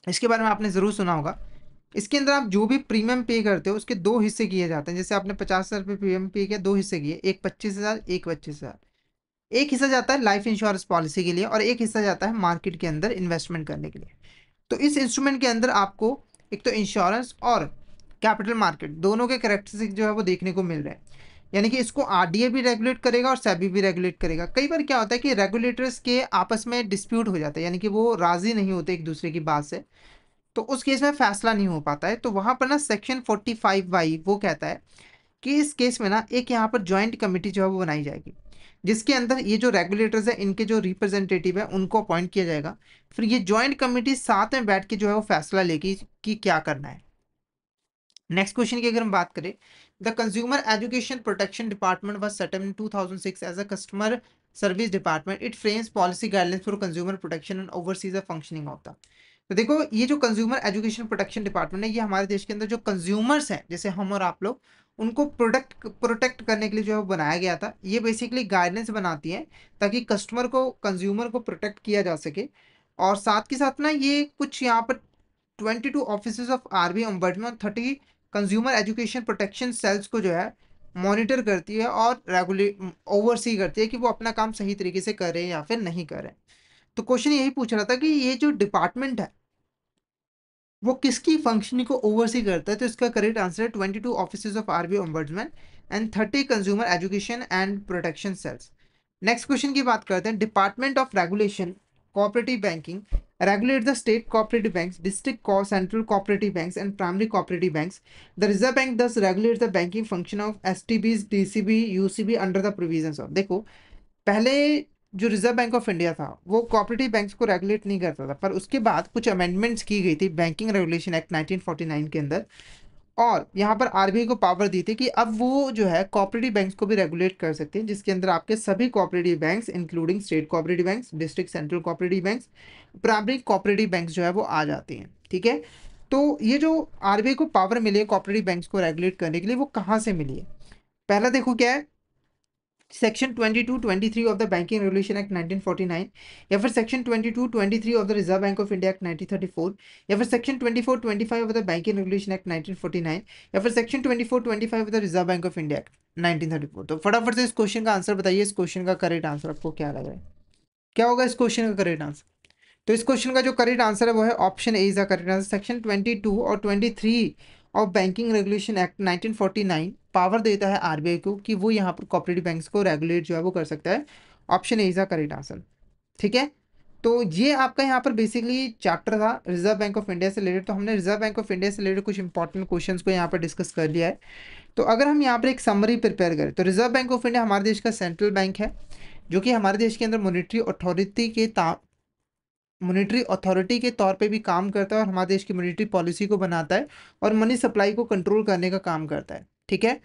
इसके बारे में आपने ज़रूर सुना होगा। इसके अंदर आप जो भी प्रीमियम पे करते हो उसके दो हिस्से किए जाते हैं। जैसे आपने 50,000 रुपये प्रीमियम पे किया, दो हिस्से किए, एक 25,000, एक 25,000। एक हिस्सा जाता है लाइफ इंश्योरेंस पॉलिसी के लिए और एक हिस्सा जाता है मार्केट के अंदर इन्वेस्टमेंट करने के लिए। तो इस इंस्ट्रूमेंट के अंदर आपको एक तो इंश्योरेंस और कैपिटल मार्केट दोनों के करेक्टरिस्टिक जो है वो देखने को मिल रहे हैं, यानी कि इसको आरडीए भी रेगुलेट करेगा और सेबी भी रेगुलेट करेगा। कई बार क्या होता है कि रेगुलेटर्स के आपस में डिस्प्यूट हो जाता है, यानी कि वो राजी नहीं होते एक दूसरे की बात से, तो उस केस में फैसला नहीं हो पाता है। तो वहां पर ना सेक्शन 45Y वो कहता है कि इस केस में ना एक यहाँ पर ज्वाइंट कमेटी जो है वो बनाई जाएगी, जिसके अंदर ये जो रेगुलेटर्स है इनके जो रिप्रेजेंटेटिव है उनको अपॉइंट किया जाएगा। फिर ये ज्वाइंट कमेटी साथ में बैठ के जो है वो फैसला लेगी कि क्या करना है। नेक्स्ट क्वेश्चन की अगर हम बात करें, the consumer education protection department was set up in 2006 as a customer service department. It frames policy guidelines for consumer protection and oversees the functioning of the. तो देखो ये जो कंज्यूमर एजुकेशन प्रोटेक्शन डिपार्टमेंट है ये हमारे देश के अंदर जो कंज्यूमर्स हैं जैसे हम और आप लोग, उनको प्रोटेक्ट करने के लिए जो है बनाया गया था। ये बेसिकली गाइडेंस बनाती है ताकि कस्टमर को, कंज्यूमर को प्रोटेक्ट किया जा सके। और साथ के साथ ना ये कुछ यहाँ पर 22 offices of RBI ombudsman, 30 consumer education protection cells को जो है मॉनिटर करती है और रेगुलेट ओवरसी करती है कि वो अपना काम सही तरीके से कर रहे हैं या फिर नहीं कर रहे हैं। तो क्वेश्चन यही पूछ रहा था कि ये जो डिपार्टमेंट है वो किसकी फंक्शनिंग को ओवरसी करता है। तो इसका करेक्ट आंसर है 22 offices of RBI ombudsman and 30 consumer education and protection cells. Next question की बात करते हैं। Department of regulation cooperative banking regulate the state cooperative banks, district central cooperative banks, and primary cooperative banks. The Reserve Bank thus regulates the banking function of STBs, DCB, UCB under the provisions of। देखो पहले जो reserve bank of India था वो cooperative banks को regulate नहीं करता था, पर उसके बाद कुछ अमेंडमेंट्स की गई थी बैंकिंग रेगुलेशन एक्ट 1949 के अंदर, और यहाँ पर आरबीआई को पावर दी थी कि अब वो जो है कोऑपरेटिव बैंक्स को भी रेगुलेट कर सकते हैं, जिसके अंदर आपके सभी cooperative banks including state cooperative banks, district central cooperative banks, primary cooperative banks जो है वो आ जाती हैं। ठीक है, तो ये जो आरबीआई को पावर मिली है कोऑपरेटिव बैंक्स को रेगुलेट करने के लिए वो कहाँ से मिली है? पहला देखो क्या है, section 22-23 of the banking regulation act 1949, या फिर section 22-23 of the Reserve bank of India act 1934, या फिर section 24-25 of the banking regulation act 1949, या फिर section 24-25 of the Reserve bank of India act 1934। तो फटाफट से इस क्वेश्चन का आंसर बताइए। इस क्वेश्चन का करेक्ट आंसर आपको क्या लग रहा है? क्या होगा इस क्वेश्चन का करेक्ट आंसर? तो इस क्वेश्चन का जो करेक्ट आंसर है वो है option A is the correct answer. Section 22 और 23 of banking regulation act 1949 power देता है आरबीआई को कि वो यहाँ पर कोऑपरेटिव बैंक्स को रेगुलेट जो है वो कर सकता है। Option A is the correct answer. ठीक है, तो ये आपका यहाँ पर बेसिकली चैप्टर था रिजर्व बैंक ऑफ इंडिया से रिलेटेड। तो हमने रिजर्व बैंक ऑफ इंडिया से रिलेटेड कुछ इंपॉर्टेंट क्वेश्चंस को यहाँ पर डिस्कस कर लिया है। तो अगर हम यहाँ पर एक समरी प्रिपेयर करें तो रिजर्व बैंक ऑफ इंडिया हमारे देश का सेंट्रल बैंक है, जो कि हमारे देश के अंदर मॉनेटरी अथॉरिटी के तौर पे भी काम करता है और हमारे देश की मॉनेटरी पॉलिसी को बनाता है और मनी सप्लाई को कंट्रोल करने का काम करता है। ठीक है,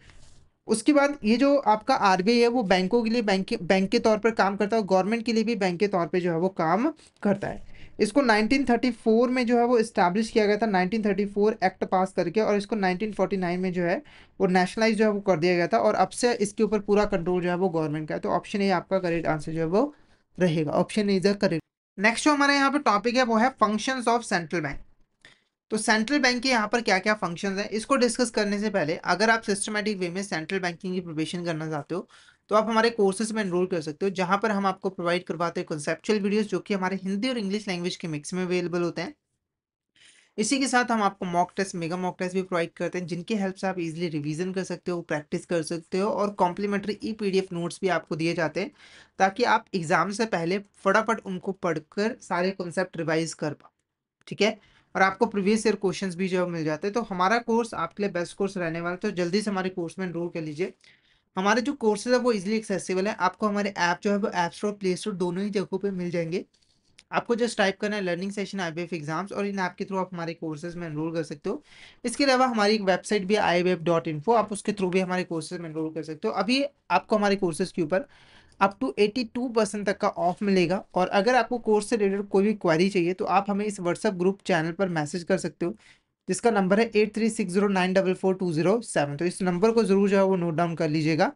उसके बाद ये जो आपका आरबीआई है वो बैंकों के लिए बैंक के तौर पर काम करता है और गवर्नमेंट के लिए भी बैंक के तौर पे जो है वो काम करता है। इसको 1934 में जो है वो इस्टेब्लिश किया गया था, 1934 एक्ट पास करके, और इसको 1949 में जो है वो नेशनलाइज जो है वो कर दिया गया था, और अब से इसके ऊपर पूरा कंट्रोल जो है वो गवर्नमेंट का है। तो ऑप्शन ए आपका करेक्ट आंसर जो है वो रहेगा, option A is the correct. Next जो हमारे यहाँ पे टॉपिक है वो है फंक्शंस ऑफ सेंट्रल बैंक। तो सेंट्रल बैंक के यहाँ पर क्या क्या फंक्शंस हैं, इसको डिस्कस करने से पहले अगर आप सिस्टमैटिक वे में सेंट्रल बैंकिंग की प्रिपरेशन करना चाहते हो तो आप हमारे कोर्सेज में एनरोल कर सकते हो, जहाँ पर हम आपको प्रोवाइड करवाते हैं कॉन्सेप्चुअल वीडियोस जो कि हमारे हिंदी और इंग्लिश लैंग्वेज के मिक्स में अवेलेबल होते हैं। इसी के साथ हम आपको mock test, mega mock test भी प्रोवाइड करते हैं, जिनकी हेल्प से आप इजीली रिवीजन कर सकते हो, प्रैक्टिस कर सकते हो, और कॉम्प्लीमेंट्री ई पीडीएफ नोट्स भी आपको दिए जाते हैं ताकि आप एग्जाम से पहले फटाफट उनको पढ़कर सारे कॉन्सेप्ट रिवाइज कर पाओ। ठीक है, और आपको प्रीवियस ईयर क्वेश्चंस भी जो मिल जाते हैं। तो हमारा कोर्स आपके लिए बेस्ट कोर्स रहने वाला है, तो जल्दी से हमारे कोर्स में एनरोल कर लीजिए। हमारे जो कोर्सेज है वो इजीली एक्सेसिबल है, आपको हमारे ऐप जो है वो ऐप स्टोर, प्ले स्टोर दोनों ही जगहों पे मिल जाएंगे। आपको जस्ट टाइप करना है लर्निंग सेशन आईबीएफ एग्जाम्स, और इन ऐप के थ्रू आप हमारे कोर्सेज में एनरोल कर सकते हो। इसके अलावा हमारी एक वेबसाइट भी है iweb.info, आप उसके थ्रू भी हमारे कोर्सेज में एनरोल कर सकते हो। अभी आपको हमारे कोर्सेज के ऊपर अप टू 82% तक का ऑफ मिलेगा, और अगर आपको कोर्स से रिलेटेड कोई भी क्वेरी चाहिए तो आप हमें इस व्हाट्सएप ग्रुप चैनल पर मैसेज कर सकते हो, जिसका नंबर है 8360944207। तो इस नंबर को जरूर जो है वो नोट डाउन कर लीजिएगा,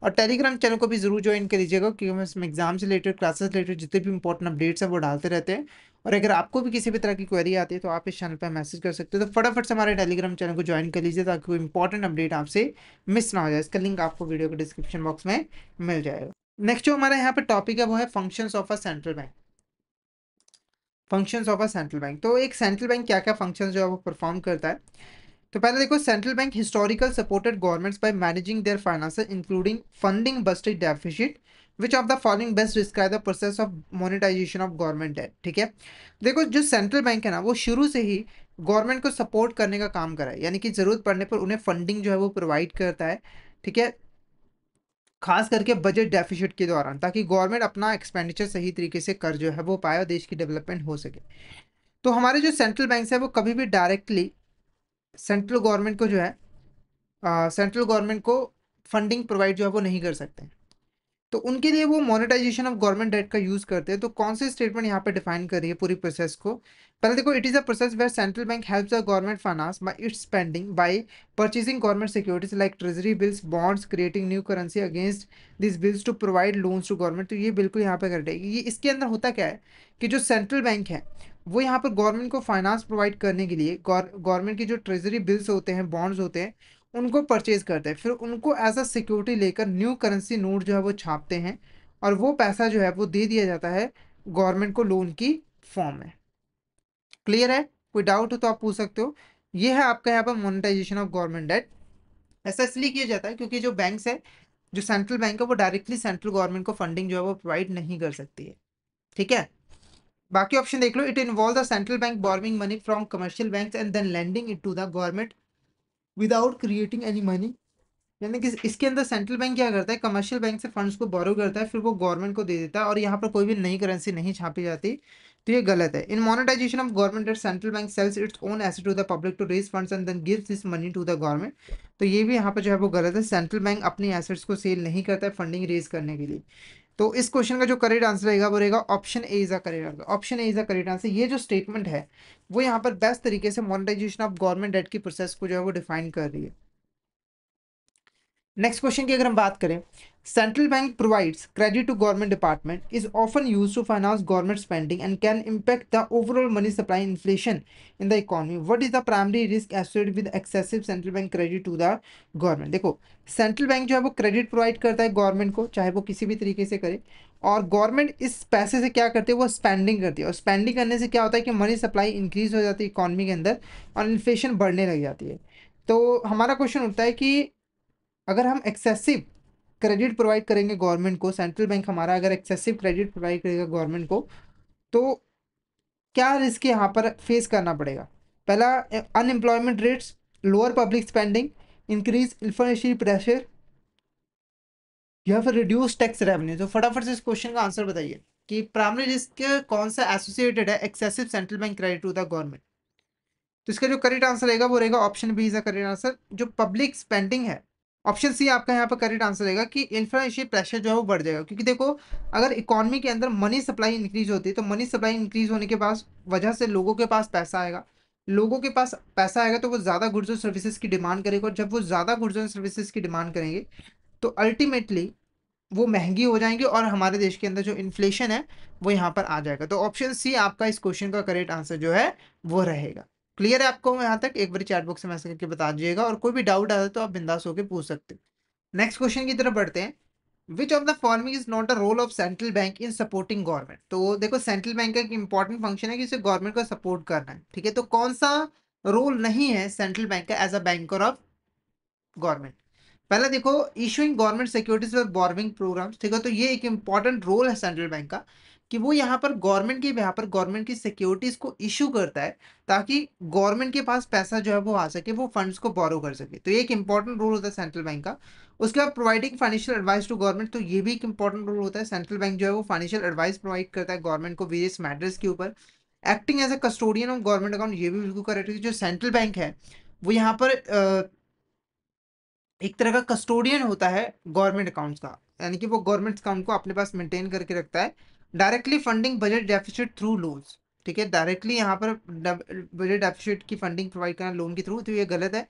और टेलीग्राम चैनल को भी जरूर ज्वाइन कर लीजिएगा, क्योंकि हम इसमें एग्जाम से रिलेटेड, क्लासेस रिलेटेड जितने भी इंपॉर्टेंट अपडेट्स हैं वो डालते रहते हैं। और अगर आपको भी किसी भी तरह की क्वेरी आती है तो आप इस चैनल पर मैसेज कर सकते हो। तो फटाफट से हमारे टेलीग्राम चैनल को ज्वाइन कर लीजिए ताकि कोई इंपॉर्टेंट अपडेट आपसे मिस ना हो जाए। इसका लिंक आपको वीडियो के डिस्क्रिप्शन बॉक्स में मिल जाएगा। नेक्स्ट जो हमारा यहाँ पे टॉपिक है वो है functions of a central bank. Functions of a central bank, तो एक सेंट्रल बैंक क्या क्या फंक्शंस जो है वो परफॉर्म करता है। तो पहले देखो, central bank historical supported governments by managing their finances including funding budget deficit, which of the following best describe the process of monetisation of government debt. ठीक है, देखो जो सेंट्रल बैंक है ना वो शुरू से ही गवर्नमेंट को सपोर्ट करने का काम करा है, यानी कि जरूरत पड़ने पर उन्हें फंडिंग जो है वो प्रोवाइड करता है। ठीक है, खास करके बजट डेफिसिट के दौरान, ताकि गवर्नमेंट अपना एक्सपेंडिचर सही तरीके से कर जो है वो पाए और देश की डेवलपमेंट हो सके। तो हमारे जो सेंट्रल बैंक है वो कभी भी डायरेक्टली सेंट्रल गवर्नमेंट को जो है सेंट्रल गवर्नमेंट को फंडिंग प्रोवाइड जो है वो नहीं कर सकते, तो उनके लिए वो मोनेटाइजेशन ऑफ गवर्नमेंट डेट का यूज करते हैं। तो कौन से स्टेटमेंट यहाँ पे डिफाइन कर रही है पूरी प्रोसेस को। पहले देखो, it is a process where central bank helps the government finance by its spending by purchasing government securities like treasury bills, bonds, creating new currency against this bills to provide loans to government. तो ये बिल्कुल यहाँ पे कर देगी। ये इसके अंदर होता क्या है कि जो सेंट्रल बैंक है वो यहाँ पर गवर्नमेंट को फाइनेंस प्रोवाइड करने के लिए गवर्नमेंट की जो ट्रेजरी बिल्स होते हैं, बॉन्ड्स होते हैं, उनको परचेज करते हैं, फिर उनको एज अ सिक्योरिटी लेकर न्यू करेंसी नोट जो है वो छापते हैं, और वो पैसा जो है वो दे दिया जाता है गवर्नमेंट को लोन की फॉर्म में। क्लियर है? कोई डाउट हो तो आप पूछ सकते हो। ये है आपका यहाँ पर मोनेटाइजेशन ऑफ गवर्नमेंट डेट। ऐसा इसलिए किया जाता है क्योंकि जो बैंक्स है, जो सेंट्रल बैंक है, वो डायरेक्टली सेंट्रल गवर्नमेंट को फंडिंग जो है वो प्रोवाइड नहीं कर सकती है। ठीक है, बाकी ऑप्शन देख लो। It involve the central bank borrowing money from commercial banks and then lending it to the government without creating any money. यानी कि इसके अंदर सेंट्रल बैंक क्या करता है, कमर्शियल बैंक से फंड्स को बोरो करता है, फिर वो गवर्नमेंट को दे देता है, और यहाँ पर कोई भी नई करेंसी नहीं छापी जाती। तो ये गलत है। In monetization of government debt central bank sells its own asset to the public to raise funds and then gives this money to the government. तो ये भी यहाँ पर जो है वो गलत है। सेंट्रल बैंक अपनी एसेट्स को सेल नहीं करता है फंडिंग रेज करने के लिए। तो इस क्वेश्चन का जो करेक्ट आंसर रहेगा वो रहेगा option A is the correct answer. Option A is the correct answer. ये जो स्टेटमेंट है वो यहाँ पर बेस्ट तरीके से मोनेटाइजेशन ऑफ गवर्नमेंट डेट की प्रोसेस को जो है वो डिफाइन कर रही है। नेक्स्ट क्वेश्चन की अगर हम बात करें, central bank provides credit to government department is often used to finance government spending and can impact the overall money supply inflation in the economy. What is the primary risk associated with excessive central bank credit to the government. देखो, central bank जो है वो credit provide करता है government को, चाहे वो किसी भी तरीके से करे, और गवर्नमेंट इस पैसे से क्या करती है, वो स्पेंडिंग करती है, और स्पेंडिंग करने से क्या होता है कि मनी सप्लाई इंक्रीज हो जाती है इकॉनमी के अंदर, और इन्फ्लेशन बढ़ने लग जाती है। तो हमारा क्वेश्चन उठता है कि अगर हम एक्सेसिव क्रेडिट प्रोवाइड करेंगे गवर्नमेंट को, सेंट्रल बैंक हमारा अगर एक्सेसिव क्रेडिट प्रोवाइड करेगा गवर्नमेंट को, तो क्या रिस्क यहाँ पर फेस करना पड़ेगा। पहला, unemployment rates, lower public spending, increase inflationary pressure, या फिर रिड्यूस टैक्स रेवेन्यू। तो फटाफट से इस क्वेश्चन का आंसर बताइए कि प्राइमरी रिस्क कौन सा एसोसिएटेड है excessive central bank credit to the government. तो इसका जो करेक्ट आंसर रहेगा वो रहेगा option B is the correct answer. जो पब्लिक स्पेंडिंग है ऑप्शन सी आपका यहाँ पर करेक्ट आंसर रहेगा कि इन्फ्लेशन प्रेशर जो है वो बढ़ जाएगा, क्योंकि देखो अगर इकोनॉमी के अंदर मनी सप्लाई इंक्रीज होती है तो मनी सप्लाई इंक्रीज होने के पास वजह से लोगों के पास पैसा आएगा, लोगों के पास पैसा आएगा तो वो ज़्यादा गुड्स और सर्विसेज की डिमांड करेगा, और जब वो ज़्यादा गुड्स और सर्विसेज की डिमांड करेंगे तो अल्टीमेटली वो महंगी हो जाएंगी और हमारे देश के अंदर जो इन्फ्लेशन है वो यहाँ पर आ जाएगा। तो ऑप्शन सी आपका इस क्वेश्चन का करेक्ट आंसर जो है वो रहेगा। क्लियर है आपको यहाँ तक? एक बार चैट बॉक्स में मैसेज करके बता दीजिएगा, और कोई भी डाउट आता है तो आप बिंदास होकर पूछ सकते हैं। नेक्स्ट क्वेश्चन की तरफ बढ़ते हैं। Which of the following is not a role of central bank in supporting government? तो देखो सेंट्रल बैंक का एक इंपॉर्टेंट फंक्शन है कि उसे गवर्नमेंट को सपोर्ट करना है, ठीक है। तो कौन सा रोल नहीं है सेंट्रल बैंक का as a banker of government? पहले देखो, issuing government securities for borrowing programs, ठीक है। तो ये एक इंपॉर्टेंट रोल है सेंट्रल बैंक का कि वो यहाँ पर गवर्नमेंट के बिहाफ पर गवर्नमेंट की सिक्योरिटीज को इशू करता है, ताकि गवर्नमेंट के पास पैसा जो है वो आ सके, वो फंड्स को बोरो कर सके। तो ये एक इंपॉर्टेंट रोल होता है सेंट्रल बैंक का। उसके बाद providing financial advice to government, तो ये भी एक इंपॉर्टेंट रोल होता है। सेंट्रल बैंक जो है वो फाइनेंशियल एडवाइस प्रोवाइड करता है गवर्नमेंट को वेरियस मैटर्स के ऊपर। Acting as a custodian of government account, ये भी बिल्कुल करेक्ट है कि जो सेंट्रल बैंक है वो यहाँ पर एक तरह का कस्टोडियन होता है गवर्नमेंट अकाउंट्स का, यानी कि वो गवर्नमेंट अकाउंट को अपने पास मेंटेन करके रखता है। Directly funding budget deficit through loans, ठीक है, डायरेक्टली यहाँ पर बजट डेफिसिट की फंडिंग प्रोवाइड करना लोन के थ्रू, तो ये गलत है।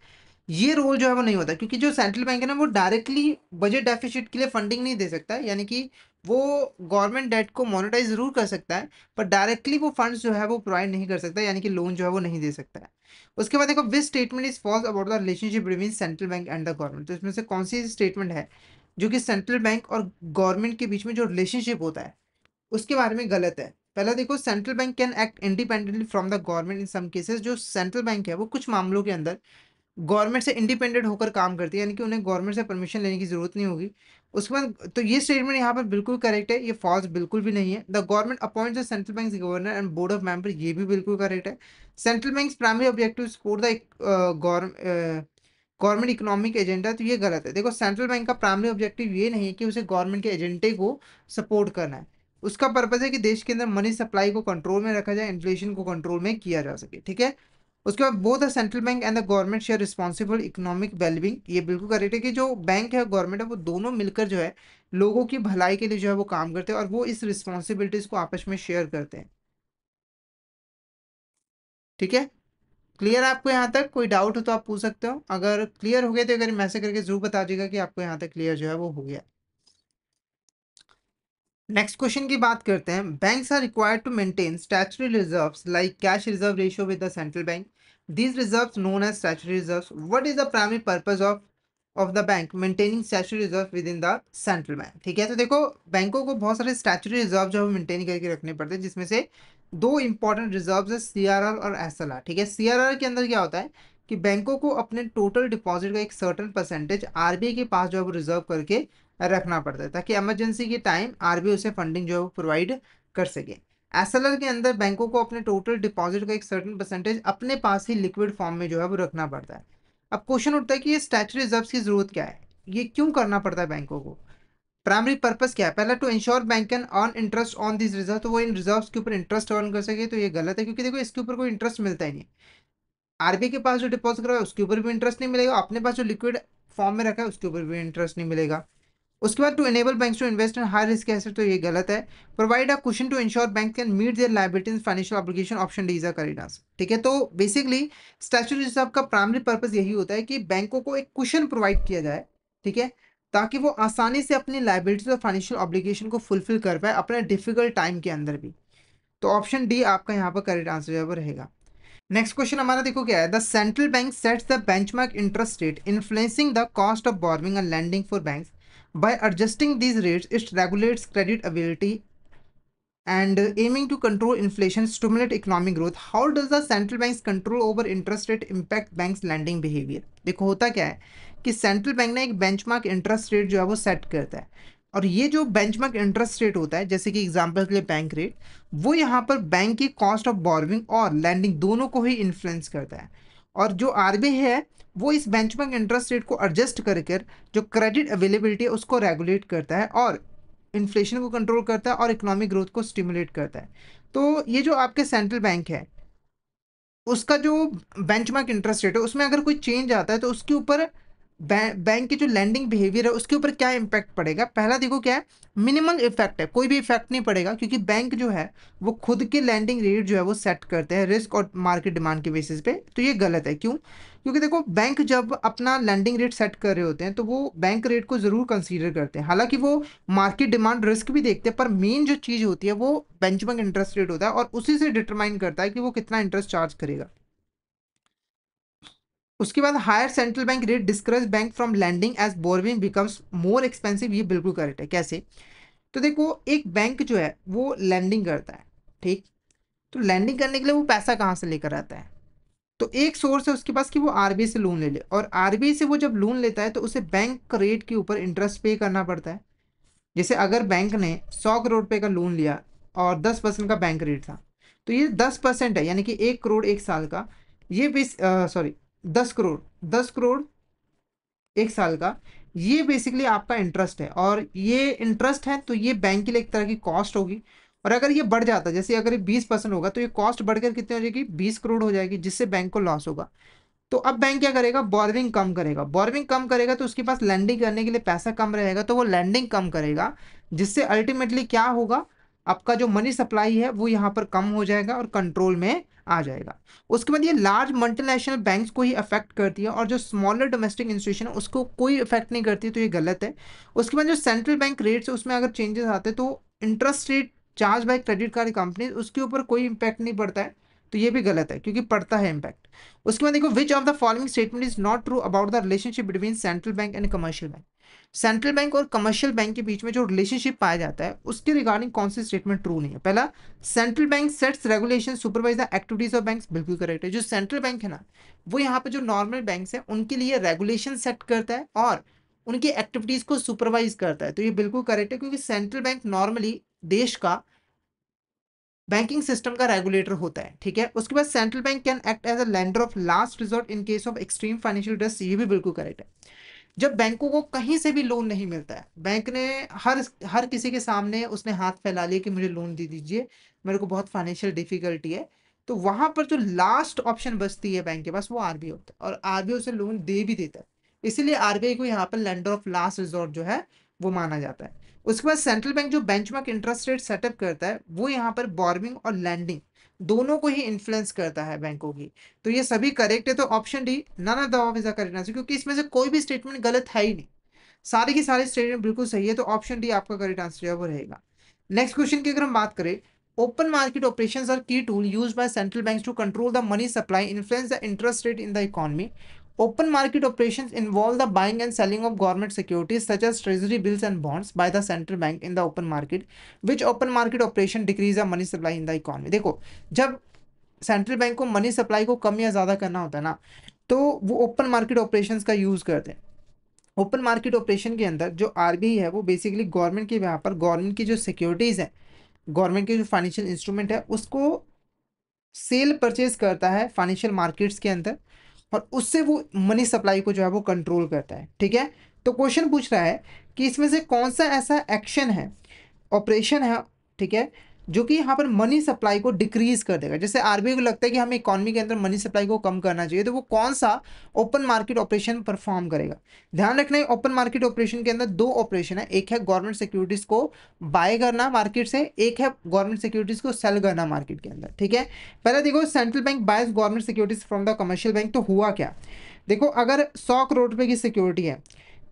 ये रोल जो है वो नहीं होता, क्योंकि जो सेंट्रल बैंक है ना वो डायरेक्टली बजट डेफिसिट के लिए फंडिंग नहीं दे सकता है, यानी कि वो गवर्नमेंट डेट को मोनेटाइज जरूर कर सकता है, पर डायरेक्टली वो फंड्स जो है वो प्रोवाइड नहीं कर सकता, यानी कि लोन जो है वो नहीं दे सकता है। उसके बाद देखो, which statement is false about the relationship between central bank and the government? तो इसमें से कौन सी स्टेटमेंट है जो कि सेंट्रल बैंक और गवर्नमेंट के बीच में जो रिलेशनशिप होता है उसके बारे में गलत है? पहला देखो, central bank can act independently from the government in some cases. जो सेंट्रल बैंक है वो कुछ मामलों के अंदर गवर्नमेंट से इंडिपेंडेंट होकर काम करती है, यानी कि उन्हें गवर्नमेंट से परमिशन लेने की जरूरत नहीं होगी। उसके बाद तो ये स्टेटमेंट यहाँ पर बिल्कुल करेक्ट है, ये फॉल्स बिल्कुल भी नहीं है। The government appoints the central bank governor and board of member, ये भी बिल्कुल करेक्ट है। Central bank primary objective support the government economic agenda, तो ये गलत है। देखो सेंट्रल बैंक का प्राइमरी ऑब्जेक्टिव ये नहीं है कि उसे गवर्नमेंट के एजेंडे को सपोर्ट करना है। उसका पर्पज है कि देश के अंदर मनी सप्लाई को कंट्रोल में रखा जाए, इन्फ्लेशन को कंट्रोल में किया जा सके, ठीक है। उसके बाद both the central bank and the government share responsible economic wellbeing, ये बिल्कुल करेक्ट है कि जो बैंक है गवर्नमेंट है वो दोनों मिलकर जो है लोगों की भलाई के लिए जो है वो काम करते हैं, और वो इस रिस्पॉन्सिबिलिटीज को आपस में शेयर करते हैं, ठीक है। क्लियर है आपको यहाँ तक? कोई डाउट हो तो आप पूछ सकते हो, अगर क्लियर हो गया तो अगर मैसेज करके जरूर बता दीजिएगा कि आपको यहाँ तक क्लियर जो है वो हो गया। नेक्स्ट क्वेश्चन की बात करते हैं। Banks are required to maintain statutory reserves like cash reserve ratio with the central bank. These reserves known as statutory reserves. What is the primary purpose of the bank maintaining statutory reserve within the central bank? ठीक है, तो देखो बैंकों को बहुत सारे statutory reserve जो है मेंटेन करके रखने पड़ते हैं, जिसमें से दो इंपॉर्टेंट रिजर्व है, सीआरआर और एसएलआर, ठीक है। सीआरआर के अंदर क्या होता है कि बैंकों को अपने टोटल डिपॉजिट का एक सर्टेन परसेंटेज आरबीआई के पास जो है वो रिजर्व करके रखना पड़ता है, ताकि इमरजेंसी के टाइम आरबीआई उसे फंडिंग जो है वो प्रोवाइड कर सके। एसएलआर के अंदर बैंकों को अपने टोटल डिपॉजिट का एक सर्टेन परसेंटेज अपने पास ही लिक्विड फॉर्म में जो है वो रखना पड़ता है। अब क्वेश्चन उठता है कि ये स्टैट्यूटरी रिजर्व्स की जरूरत क्या है, ये क्यों करना पड़ता है बैंकों को? प्राइमरी पर्पस क्या है? पहला, to ensure bank can earn interest on this reserve, तो वो इन रिजर्व्स के ऊपर इंटरेस्ट अर्न कर सके, तो ये गलत है, क्योंकि देखो इसके ऊपर कोई इंटरेस्ट मिलता ही नहीं। आरबीआई के पास जो डिपॉजिट करा है उसके ऊपर भी इंटरेस्ट नहीं मिलेगा, अपने पास जो लिक्विड फॉर्म में रखा है उसके ऊपर भी इंटरेस्ट नहीं मिलेगा। उसके बाद, to enable banks to invest in high risk asset, तो ये गलत है। Provide a cushion to ensure bank can meet their liabilities financial obligation, option D is a correct answer, ठीक है। तो बेसिकली स्टैट्यूटरी रिजर्व का प्राइमरी पर्पस यही होता है कि बैंकों को एक कुशन प्रोवाइड किया जाए, ठीक है, ताकि वो आसानी से अपनी लायबिलिटीज और फाइनेंशियल ऑब्लिगेशन को फुलफिल कर पाए अपने डिफिकल्ट टाइम के अंदर भी। तो ऑप्शन डी आपका यहाँ पर करेक्ट आंसर जो है वो रहेगा। नेक्स्ट क्वेश्चन हमारा देखो क्या है। The central bank sets the benchmark interest rate influencing the cost of borrowing and lending for banks. By adjusting these rates, it regulates credit availability and aiming to control inflation, stimulate economic growth. How does the central bank's control over interest rate impact banks' lending behavior? देखो होता क्या है कि central bank ने एक benchmark interest rate जो है वो सेट करता है, और ये जो बेंचमार्क इंटरेस्ट रेट होता है, जैसे कि एग्जांपल के लिए बैंक रेट, वो यहाँ पर बैंक की कॉस्ट ऑफ बोरोइंग और लैंडिंग दोनों को ही इन्फ्लुएंस करता है। और जो आरबीआई है वो इस बेंचमार्क इंटरेस्ट रेट को एडजस्ट कर जो क्रेडिट अवेलेबिलिटी है उसको रेगुलेट करता है, और इन्फ्लेशन को कंट्रोल करता है, और इकोनॉमिक ग्रोथ को स्टिमुलेट करता है। तो ये जो आपके सेंट्रल बैंक है उसका जो बेंचमार्क इंटरेस्ट रेट है उसमें अगर कोई चेंज आता है तो उसके ऊपर बैंक की जो लैंडिंग बिहेवियर है उसके ऊपर क्या इम्पैक्ट पड़ेगा। पहला देखो क्या है, मिनिमल इफेक्ट है, कोई भी इफेक्ट नहीं पड़ेगा क्योंकि बैंक जो है वो खुद के लैंडिंग रेट जो है वो सेट करते हैं रिस्क और मार्केट डिमांड के बेसिस पे। तो ये गलत है। क्यों? क्योंकि देखो बैंक जब अपना लैंडिंग रेट सेट कर रहे होते हैं तो वो बैंक रेट को जरूर कंसीडर करते हैं, हालांकि वो मार्केट डिमांड रिस्क भी देखते हैं, पर मेन जो चीज होती है वो बेंचमार्क इंटरेस्ट रेट होता है और उसी से डिटरमाइन करता है कि वो कितना इंटरेस्ट चार्ज करेगा। उसके बाद higher central bank rate discourage bank from lending as borrowing becomes more expensive. ये बिल्कुल करेक्ट है। कैसे? तो देखो एक बैंक जो है वो लैंडिंग करता है, ठीक। तो लैंडिंग करने के लिए वो पैसा कहाँ से लेकर आता है? तो एक सोर्स है उसके पास कि वो आरबीआई से लोन ले ले, और आरबीआई से वो जब लोन लेता है तो उसे बैंक रेट के ऊपर इंटरेस्ट पे करना पड़ता है। जैसे अगर बैंक ने 100 करोड़ रुपए का लोन लिया और 10% का बैंक रेट था, तो ये 10% है, यानी कि 1 करोड़ 1 साल का। ये भी सॉरी, 10 करोड़, 10 करोड़ 1 साल का, ये बेसिकली आपका इंटरेस्ट है। और ये इंटरेस्ट है तो ये बैंक के लिए एक तरह की कॉस्ट होगी। और अगर ये बढ़ जाता है, जैसे अगर ये 20% होगा, तो ये कॉस्ट बढ़कर कितनी हो जाएगी? 20 करोड़ हो जाएगी, जिससे बैंक को लॉस होगा। तो अब बैंक क्या करेगा? बोरविंग कम करेगा। बोरविंग कम करेगा तो उसके पास लैंडिंग करने के लिए पैसा कम रहेगा, तो वो लैंडिंग कम करेगा, जिससे अल्टीमेटली क्या होगा? आपका जो मनी सप्लाई है वो यहाँ पर कम हो जाएगा और कंट्रोल में आ जाएगा। उसके बाद ये लार्ज मल्टीनेशनल बैंक्स को ही अफेक्ट करती है और जो स्मॉलर डोमेस्टिक इंस्टीट्यूशन है उसको कोई इफेक्ट नहीं करती है, तो ये गलत है। उसके बाद जो सेंट्रल बैंक रेट्स है उसमें अगर चेंजेस आते हैं तो interest rate charge by credit card company उसके ऊपर कोई इंपैक्ट नहीं पड़ता है, तो ये भी गलत है क्योंकि पड़ता है इम्पैक्ट। उसके बाद देखो, विच of the following statement is not true about the relationship between central bank and commercial bank. Central bank और कमर्शियल बैंक के बीच में जो रिलेशनशिप पाया जाता है उसके रिगार्डिंग कौन सी स्टेटमेंट ट्रू नहीं है? पहला, central bank sets regulation supervise the activities of banks, बिल्कुल करेक्ट है। जो सेंट्रल बैंक है ना, वो यहाँ पे जो नॉर्मल बैंक्स है उनके लिए रेगुलेशन सेट करता है और उनकी एक्टिविटीज को सुपरवाइज करता है, तो ये बिल्कुल करेक्ट है क्योंकि सेंट्रल बैंक नॉर्मली देश का बैंकिंग सिस्टम का रेगुलेटर होता है, ठीक है। उसके बाद central bank can act as a lender of last resort in case of extreme financial distress, ये भी बिल्कुल करेक्ट है। जब बैंकों को कहीं से भी लोन नहीं मिलता है, बैंक ने हर हर किसी के सामने उसने हाथ फैला लिया कि मुझे लोन दे दीजिए, मेरे को बहुत फाइनेंशियल डिफिकल्टी है, तो वहां पर जो लास्ट ऑप्शन बचती है बैंक के पास वो आरबीआई होता है, और आरबीआई उसे लोन दे भी देता है। इसीलिए आरबीआई को यहाँ पर लेंडर ऑफ लास्ट रिजॉर्ट जो है वो माना जाता है। उसके बाद सेंट्रल बैंक जो बेंचमार्क इंटरेस्ट रेट सेटअप करता है वो यहाँ पर बोरविंग और लैंडिंग दोनों को ही इन्फ्लुएंस करता है बैंकों की। तो ये सभी करेक्ट है, तो option D none of the above is the correct answer, क्योंकि इसमें से कोई भी स्टेटमेंट गलत है ही नहीं, सारी की सारी स्टेटमेंट बिल्कुल सही है, तो ऑप्शन डी आपका करेक्ट आंसर जो है वो रहेगा। नेक्स्ट क्वेश्चन की अगर हम बात करें, open market operations are key tool used by central banks to control the money supply influence the interest rate in the economy. Open market operations involve the buying and selling of government securities such as treasury bills and bonds by the central bank in the open market. Which open market operation decrease the money supply in the economy? देखो, जब central bank को money supply को कम या ज्यादा करना होता है ना, तो वो ओपन मार्केट ऑपरेशंस का यूज करते हैं। ओपन मार्केट ऑपरेशन के अंदर जो आरबीआई है वो बेसिकली गवर्नमेंट के यहाँ पर गवर्नमेंट की जो सिक्योरिटीज है, गवर्नमेंट के जो फाइनेंशियल इंस्ट्रूमेंट है उसको सेल परचेज करता है फाइनेंशियल मार्केट्स के अंदर, और उससे वो मनी सप्लाई को जो है वो कंट्रोल करता है, ठीक है। तो क्वेश्चन पूछ रहा है कि इसमें से कौन सा ऐसा एक्शन है, ऑपरेशन है, ठीक है, जो कि यहाँ पर मनी सप्लाई को डिक्रीज कर देगा। जैसे आरबीआई को लगता है कि हमें इकोनॉमी के अंदर मनी सप्लाई को कम करना चाहिए, तो वो कौन सा ओपन मार्केट ऑपरेशन परफॉर्म करेगा? ध्यान रखना है, ओपन मार्केट ऑपरेशन के अंदर दो ऑपरेशन है, एक है गवर्नमेंट सिक्योरिटीज को बाय करना मार्केट से, एक है गवर्नमेंट सिक्योरिटीज को सेल करना मार्केट के अंदर, ठीक है। पहले देखो, central bank boys government securities from the commercial bank, तो हुआ क्या? देखो, अगर 100 करोड़ रुपए की सिक्योरिटी है,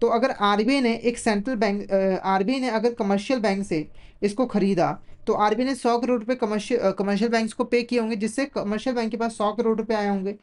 तो अगर आरबीआई ने एक सेंट्रल बैंक आरबीआई ने अगर कमर्शियल बैंक से इसको खरीदा, तो आरबीआई ने 100 करोड़ रुपए कमर्शियल बैंक्स को पे किए होंगे, जिससे कमर्शियल बैंक के पास 100 करोड़ रुपए आए होंगे,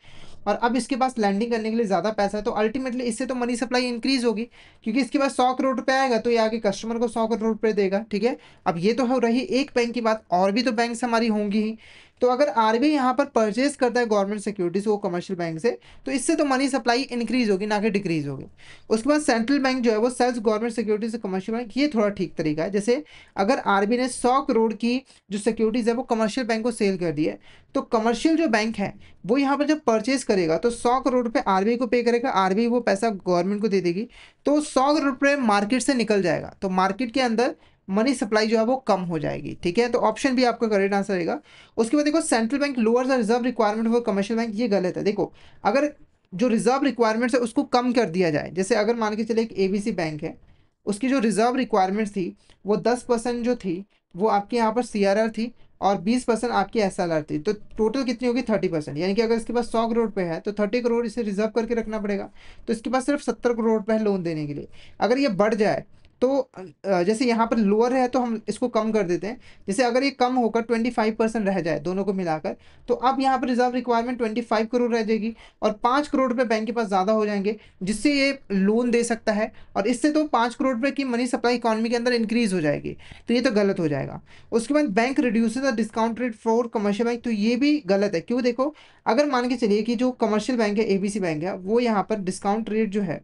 और अब इसके पास लैंडिंग करने के लिए ज़्यादा पैसा है, तो अल्टीमेटली इससे तो मनी सप्लाई इंक्रीज होगी, क्योंकि इसके पास 100 करोड़ रुपए आएगा तो ये आगे कस्टमर को 100 करोड़ रुपए देगा, ठीक है। अब ये तो हो रही एक बैंक की बात, और भी तो बैंक्स हमारी होंगी ही। तो अगर आरबीआई यहाँ पर परचेज करता है गवर्नमेंट सिक्योरिटीज वो कमर्शियल बैंक से, तो इससे तो मनी सप्लाई इंक्रीज होगी ना कि डिक्रीज होगी। उसके बाद सेंट्रल बैंक जो है वो सेल्स गवर्नमेंट सिक्योरिटीज से कमर्शियल बैंक, ये थोड़ा ठीक तरीका है। जैसे अगर आरबीआई ने 100 करोड़ की जो सिक्योरिटीज है वो कमर्शियल बैंक को सेल कर दी है, तो कमर्शियल जो बैंक है वो यहाँ पर जब परचेज करेगा तो 100 करोड़ रुपए आरबीआई को पे करेगा, आरबीआई वो पैसा गवर्नमेंट को दे देगी, तो 100 करोड़ रुपए मार्केट से निकल जाएगा, तो मार्केट के अंदर मनी सप्लाई जो है वो कम हो जाएगी, ठीक है। तो ऑप्शन भी आपका करेक्ट आंसर रहेगा। उसके बाद देखो, central bank lowers the reserve requirement for commercial bank, ये गलत है। देखो, अगर जो रिजर्व रिक्वायरमेंट्स है उसको कम कर दिया जाए। जैसे अगर मान के चले एक एबीसी बैंक है, उसकी जो रिजर्व रिक्वायरमेंट्स थी वो 10% जो थी वो आपके यहाँ पर सीआरआर थी और 20% आपकी एसएलआर थी, तो टोटल कितनी होगी 30%। यानी कि अगर इसके पास 100 करोड़ रुपए है तो 30 करोड़ इसे रिजर्व करके रखना पड़ेगा, तो इसके पास सिर्फ 70 करोड़ रुपए है लोन देने के लिए। अगर ये बढ़ जाए तो जैसे यहाँ पर लोअर है तो हम इसको कम कर देते हैं। जैसे अगर ये कम होकर 25% रह जाए दोनों को मिलाकर, तो अब यहाँ पर रिजर्व रिक्वायरमेंट 25 करोड़ रह जाएगी और 5 करोड़ रुपए बैंक के पास ज़्यादा हो जाएंगे, जिससे ये लोन दे सकता है। और इससे तो 5 करोड़ रुपए की मनी सप्लाई इकॉनमी के अंदर इंक्रीज हो जाएगी, तो ये तो गलत हो जाएगा। उसके बाद bank reduces the discount rate for commercial bank, तो ये भी गलत है। क्यों? देखो, अगर मान के चलिए कि जो कमर्शियल बैंक है एबीसी बैंक है, वो यहाँ पर डिस्काउंट रेट जो है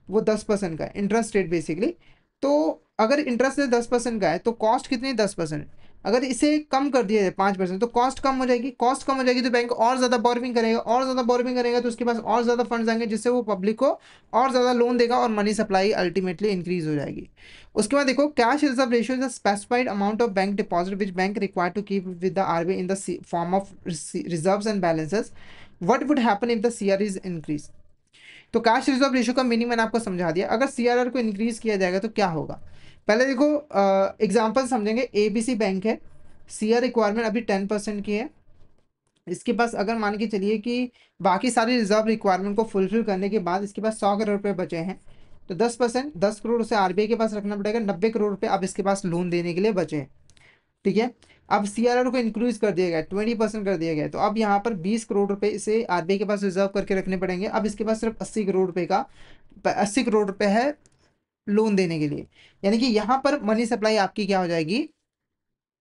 वो 10% का है, इंटरेस्ट रेट बेसिकली। तो अगर इंटरेस्ट रेट 10% का है तो कॉस्ट कितनी है? 10%। अगर इसे कम कर दिया जाए 5%, तो कॉस्ट कम हो जाएगी। कॉस्ट कम हो जाएगी तो बैंक और ज़्यादा बोरिंग करेगा, और ज़्यादा बोरिंग करेगा तो उसके पास और ज़्यादा फंड्स आएंगे, जिससे वो पब्लिक को और ज़्यादा लोन देगा और मनी सप्लाई अल्टीमेटली इंक्रीज हो जाएगी। उसके बाद देखो, cash reserve ratio is the specified amount of bank deposit which bank required to keep with the RBI in the form of reserves and balances. What would happen if the CR is increase? तो cash reserve ratio का meaning मैंने आपको समझा दिया। अगर CRR को increase किया जाएगा तो क्या होगा? पहले देखो, एग्जांपल समझेंगे। एबीसी बैंक है, सीआर रिक्वायरमेंट अभी 10% की है। इसके पास अगर मान के चलिए कि बाकी सारी रिजर्व रिक्वायरमेंट को फुलफिल करने के बाद इसके पास 100 करोड़ रुपए बचे हैं, तो 10%, 10 करोड़ उसे आरबीआई के पास रखना पड़ेगा। 90 करोड़ रुपए अब इसके पास लोन देने के लिए बचे हैं। ठीक है, अब सीआरआर को इंक्रीज कर दिया गया, 20% कर दिया गया, तो अब यहाँ पर 20 करोड़ रुपए इसे आरबीआई के पास रिजर्व करके रखने पड़ेंगे। अब इसके पास सिर्फ 80 करोड़ रुपए का 80 करोड़ रुपए है लोन देने के लिए। यानी कि यहाँ पर मनी सप्लाई आपकी क्या हो जाएगी?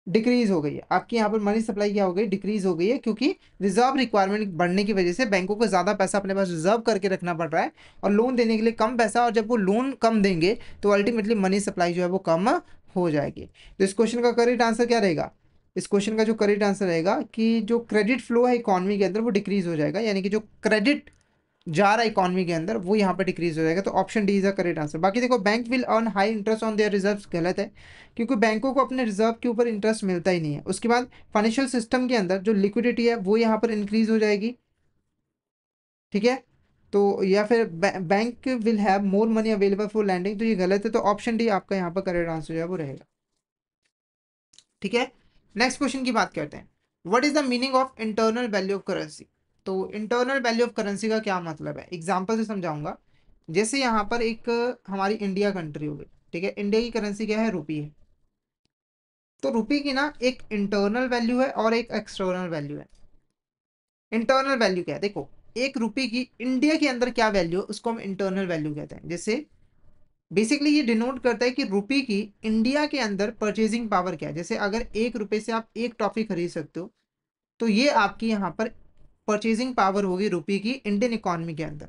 डिक्रीज हो गई है। आपकी यहाँ पर मनी सप्लाई क्या हो गई? डिक्रीज हो गई है, क्योंकि रिजर्व रिक्वायरमेंट बढ़ने की वजह से बैंकों को ज़्यादा पैसा अपने पास रिजर्व करके रखना पड़ रहा है और लोन देने के लिए कम पैसा, और जब वो लोन कम देंगे तो अल्टीमेटली मनी सप्लाई जो है वो कम हो जाएगी। तो इस क्वेश्चन का करेक्ट आंसर क्या रहेगा? इस क्वेश्चन का जो करेक्ट आंसर रहेगा कि जो क्रेडिट फ्लो है इकोनॉमी के अंदर वो डिक्रीज हो जाएगा, यानी कि जो क्रेडिट जा रहा है इकोनॉमी के अंदर वो यहाँ पर डिक्रीज हो जाएगा। तो option D is the correct answer. बाकी देखो, bank will earn high interest on their reserves, गलत है, क्योंकि बैंकों को अपने रिजर्व के ऊपर इंटरेस्ट मिलता ही नहीं है। उसके बाद फाइनेंशियल सिस्टम के अंदर जो लिक्विडिटी है वो यहाँ पर इंक्रीज हो जाएगी। ठीक है, तो या फिर bank will have more money available for lending, तो ये गलत है। तो ऑप्शन डी आपका यहाँ पर करेक्ट आंसर जो है वो रहेगा। ठीक है, नेक्स्ट क्वेश्चन की बात करते हैं। What is the meaning of internal value of currency? तो इंटरनल वैल्यू ऑफ करेंसी का क्या मतलब है, एग्जांपल से समझाऊंगा। जैसे यहाँ पर एक हमारी इंडिया कंट्री हो गई। ठीक है, इंडिया की करेंसी क्या है? रुपी है। तो रुपी की ना एक इंटरनल वैल्यू है और एक एक्सटर्नल वैल्यू है। इंटरनल वैल्यू क्या है? देखो, एक रुपी की इंडिया के अंदर क्या वैल्यू है उसको हम इंटरनल वैल्यू कहते हैं। जैसे बेसिकली ये डिनोट करता है कि रुपी की इंडिया के अंदर परचेजिंग पावर क्या है। जैसे अगर 1 रुपए से आप एक टॉफी खरीद सकते हो, तो ये आपकी यहाँ पर परचेजिंग पावर होगी रुपये की इंडियन इकोनॉमी के अंदर।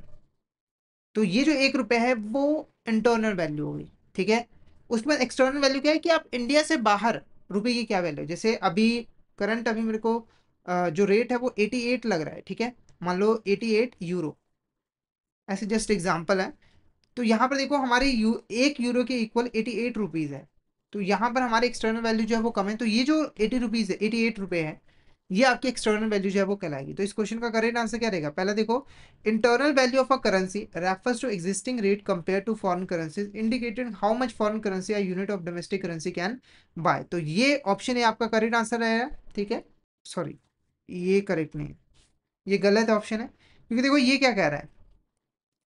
तो ये जो 1 रुपये है वो इंटरनल वैल्यू होगी। ठीक है, उसके बाद एक्सटर्नल वैल्यू क्या है कि आप इंडिया से बाहर रुपये की क्या वैल्यू है। जैसे अभी करंट अभी मेरे को जो रेट है वो 88 लग रहा है। ठीक है, मान लो 88 यूरो, ऐसे जस्ट एग्जाम्पल है। तो यहाँ पर देखो, हमारे 1 यूरो के इक्वल 88 रुपीज़ है। तो यहाँ पर हमारे एक्सटर्नल वैल्यू जो है वो कम है, तो ये जो 80 रुपीज़ है, 88 रुपये है, ये आपकी एक्सटर्नल वैल्यू जो है वो कहलाएगी। तो इस क्वेश्चन का करेक्ट आंसर क्या रहेगा? पहला देखो, internal value of a currency refers to existing rate compare to foreign currencies indicated how much foreign currency या unit of domestic currency can buy. तो ये ऑप्शन है आपका करेक्ट आंसर रहेगा। ठीक है, सॉरी, ये करेक्ट नहीं है, ये गलत ऑप्शन है। क्योंकि देखो, ये क्या कह रहा है?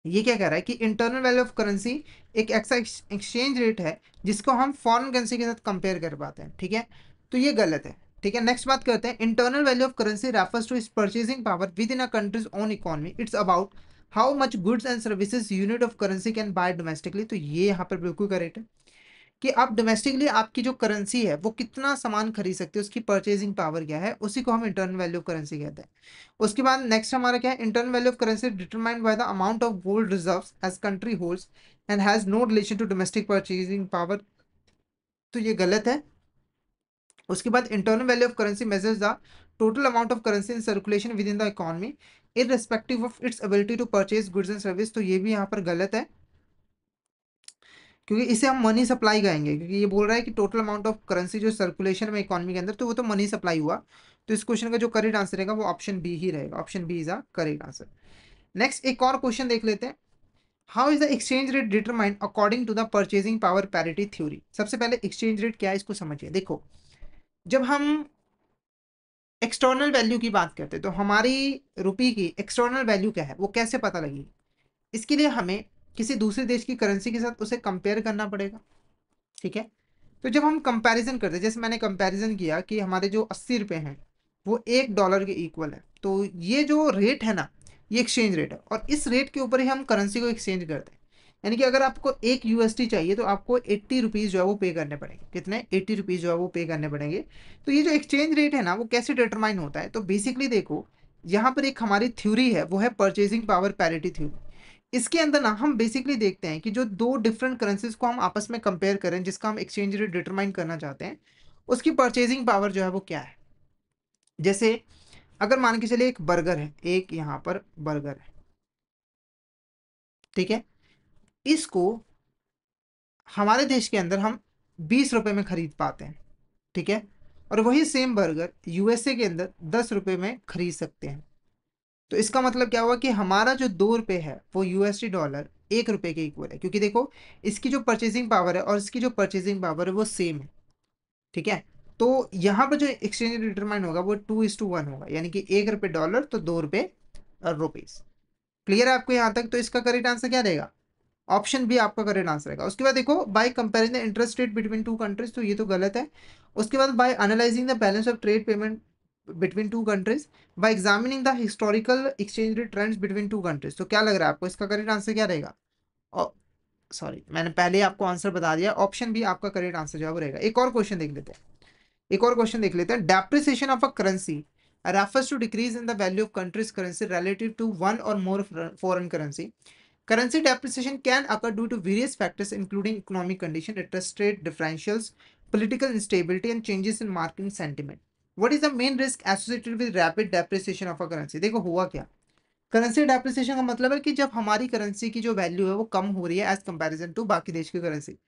ये क्या कह रहा है कि इंटरनल वैल्यू ऑफ करेंसी एक ऐसा एक्सचेंज रेट है जिसको हम फॉरेन करेंसी के साथ कंपेयर कर पाते हैं। ठीक है, तो ये गलत है। ठीक है, नेक्स्ट बात करते हैं। Internal value of currency refers to its purchasing power within a country's own economy. It's about how much goods and services unit of currency can buy domestically. तो ये यहाँ पर बिल्कुल करेक्ट है कि आप डोमेस्टिकली आपकी जो करेंसी है वो कितना सामान खरीद सकते हो, उसकी परचेजिंग पावर क्या है, उसी को हम इंटरनल वैल्यू ऑफ करेंसी कहते हैं। उसके बाद नेक्स्ट हमारा क्या है? Internal value of currency determined by the amount of gold reserves as country holds and has no relation to domestic purchasing power. तो ये गलत है। उसके बाद internal value of currency measures the total amount of currency in circulation within the economy irrespective of its ability to purchase goods and service. तो ये भी यहाँ पर गलत है, क्योंकि इसे हम मनी सप्लाई कहेंगे, क्योंकि ये बोल रहा है कि टोटल अमाउंट ऑफ करेंसी जो सर्कुलेशन में इकोनॉमी के अंदर, तो वो तो मनी सप्लाई हुआ। तो इस क्वेश्चन का जो करेक्ट आंसर रहेगा वो ऑप्शन बी ही रहेगा। Option B is a correct answer. Next एक और क्वेश्चन देख लेते हैं। How is the exchange rate determined according to the purchasing power parity theory. सबसे पहले एक्सचेंज रेट क्या है इसको समझिए। देखो, जब हम एक्सटर्नल वैल्यू की बात करते हैं तो हमारी रुपये की एक्सटर्नल वैल्यू क्या है वो कैसे पता लगेगी। इसके लिए हमें किसी दूसरे देश की करेंसी के साथ उसे कंपेयर करना पड़ेगा। ठीक है, तो जब हम कंपैरिजन करते हैं, जैसे मैंने कंपैरिजन किया कि हमारे जो 80 रुपये हैं वो $1 के इक्वल है, तो ये जो रेट है ना, ये एक्सचेंज रेट है और इस रेट के ऊपर ही हम करेंसी को एक्सचेंज करते हैं। यानी कि अगर आपको 1 USD चाहिए तो आपको 80 रुपीज़ जो है वो पे करने पड़ेंगे। कितने? 80 रुपीज़ जो है वो पे करने पड़ेंगे। तो ये जो एक्सचेंज रेट है ना वो कैसे डिटरमाइन होता है, तो बेसिकली देखो, यहाँ पर एक हमारी थ्योरी है, वो है परचेजिंग पावर पैरिटी थ्योरी। इसके अंदर ना हम बेसिकली देखते हैं कि जो दो डिफरेंट करेंसीज को हम आपस में कंपेयर करें, जिसका हम एक्सचेंज रेट डिटरमाइन करना चाहते हैं, उसकी परचेजिंग पावर जो है वो क्या है। जैसे अगर मान के चलिए एक बर्गर है, एक यहाँ पर बर्गर है, ठीक है, इसको हमारे देश के अंदर हम 20 रुपए में खरीद पाते हैं, ठीक है, और वही सेम बर्गर यूएसए के अंदर 10 रुपए में खरीद सकते हैं। तो इसका मतलब क्या हुआ कि हमारा जो 2 रुपए है वो यूएसडी डॉलर 1 रुपए के इक्वल है, क्योंकि देखो इसकी जो परचेजिंग पावर है और इसकी जो परचेजिंग पावर है वो सेम है। ठीक है, तो यहाँ पर जो एक्सचेंज डिटरमाइन होगा वो 2:1 होगा, यानी कि 1 रुपए डॉलर तो 2 रुपए रुपीज। क्लियर है आपको यहाँ तक? तो इसका करेक्ट आंसर क्या रहेगा? ऑप्शन बी आपका करेक्ट आंसर रहेगा। उसके बाद देखो, by comparing the interest rate between two countries, तो ये तो गलत है। उसके बाद by analyzing the balance of trade payment between two countries, by examining the historical exchange rate trends between two countries, तो क्या लग रहा है आपको इसका करेक्ट आंसर क्या रहेगा? सॉरी, मैंने पहले ही आपको आंसर बता दिया, ऑप्शन बी आपका करेक्ट आंसर जो है वो रहेगा। एक और क्वेश्चन देख लेते हैं। एक और क्वेश्चन देख लेते हैं। Depreciation of a currency refers to decrease in the value of country's currency relative to one or more foreign currency. Currency depreciation can occur due to various factors including economic condition, interest rate differentials, political instability and changes in market sentiment. What is the main risk associated with rapid depreciation of a currency? देखो हुआ क्या, currency depreciation का मतलब है कि जब हमारी currency की जो वैल्यू है वो कम हो रही है एज कंपैरिजन टू बाकी देश की करेंसी।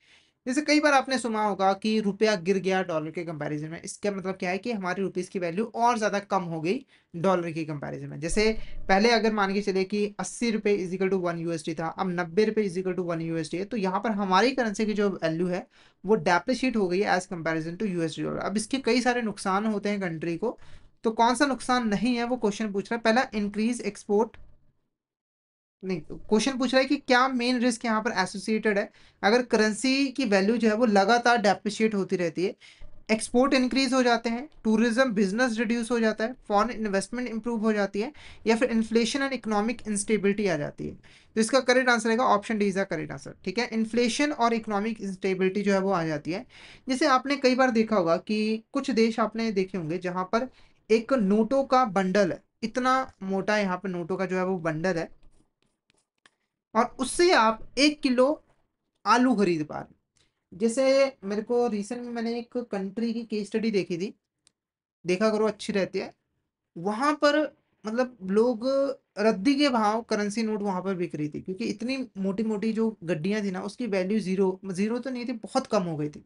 जैसे कई बार आपने सुना होगा कि रुपया गिर गया डॉलर के कंपैरिजन में, इसका मतलब क्या है कि हमारी रुपीस की वैल्यू और ज़्यादा कम हो गई डॉलर की कंपैरिजन में। जैसे पहले अगर मान के चले कि 80 रुपये इजिकल टू 1 USD था, अब 90 रुपये इजिकल टू 1 USD है, तो यहाँ पर हमारी करेंसी की जो वैल्यू है वो डेप्रिशिएट हो गई है as comparison to USD dollar. अब इसके कई सारे नुकसान होते हैं कंट्री को, तो कौन सा नुकसान नहीं है वो क्वेश्चन पूछ रहा है। पहला, इंक्रीज एक्सपोर्ट, नहीं, क्वेश्चन पूछ रहा है कि क्या मेन रिस्क यहाँ पर एसोसिएटेड है अगर करेंसी की वैल्यू जो है वो लगातार डेप्रिशिएट होती रहती है। एक्सपोर्ट इंक्रीज हो जाते हैं, टूरिज्म बिजनेस रिड्यूस हो जाता है, फॉरेन इन्वेस्टमेंट इंप्रूव हो जाती है, या फिर इन्फ्लेशन एंड इकोनॉमिक इंस्टेबिलिटी आ जाती है। तो इसका करेक्ट आंसर रहेगा option D is the correct answer. ठीक है, इन्फ्लेशन और इकोनॉमिक इंस्टेबिलिटी जो है वो आ जाती है। जैसे आपने कई बार देखा होगा कि कुछ देश आपने देखे होंगे जहां पर एक नोटों का बंडल है, इतना मोटा यहाँ पर नोटों का जो है वो बंडल है, और उससे आप 1 किलो आलू खरीद पा रहे। जैसे मेरे को रिसेंट में मैंने एक कंट्री की केस स्टडी देखी थी, देखा करो अच्छी रहती है। वहां पर मतलब लोग रद्दी के भाव करेंसी नोट वहां पर बिक रही थी, क्योंकि इतनी मोटी मोटी जो गड्डियां थी ना उसकी वैल्यू जीरो जीरो तो नहीं थी, बहुत कम हो गई थी।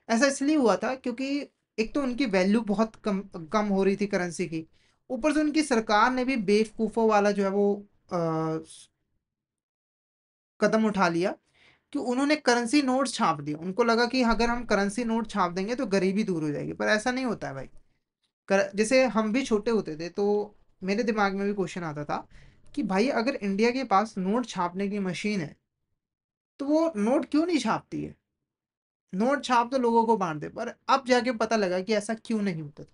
ऐसा इसलिए हुआ था क्योंकि एक तो उनकी वैल्यू बहुत कम कम हो रही थी करेंसी की, ऊपर से उनकी सरकार ने भी बेवकूफ़ों वाला जो है वो कदम उठा लिया कि उन्होंने करेंसी नोट छाप दिए। उनको लगा कि अगर हम करेंसी नोट छाप देंगे तो गरीबी दूर हो जाएगी, पर ऐसा नहीं होता है भाई। जैसे हम भी छोटे होते थे तो मेरे दिमाग में भी क्वेश्चन आता था कि भाई अगर इंडिया के पास नोट छापने की मशीन है तो वो नोट क्यों नहीं छापती है, नोट छाप तो लोगों को बांट दे। पर अब जाके पता लगा कि ऐसा क्यों नहीं होता था,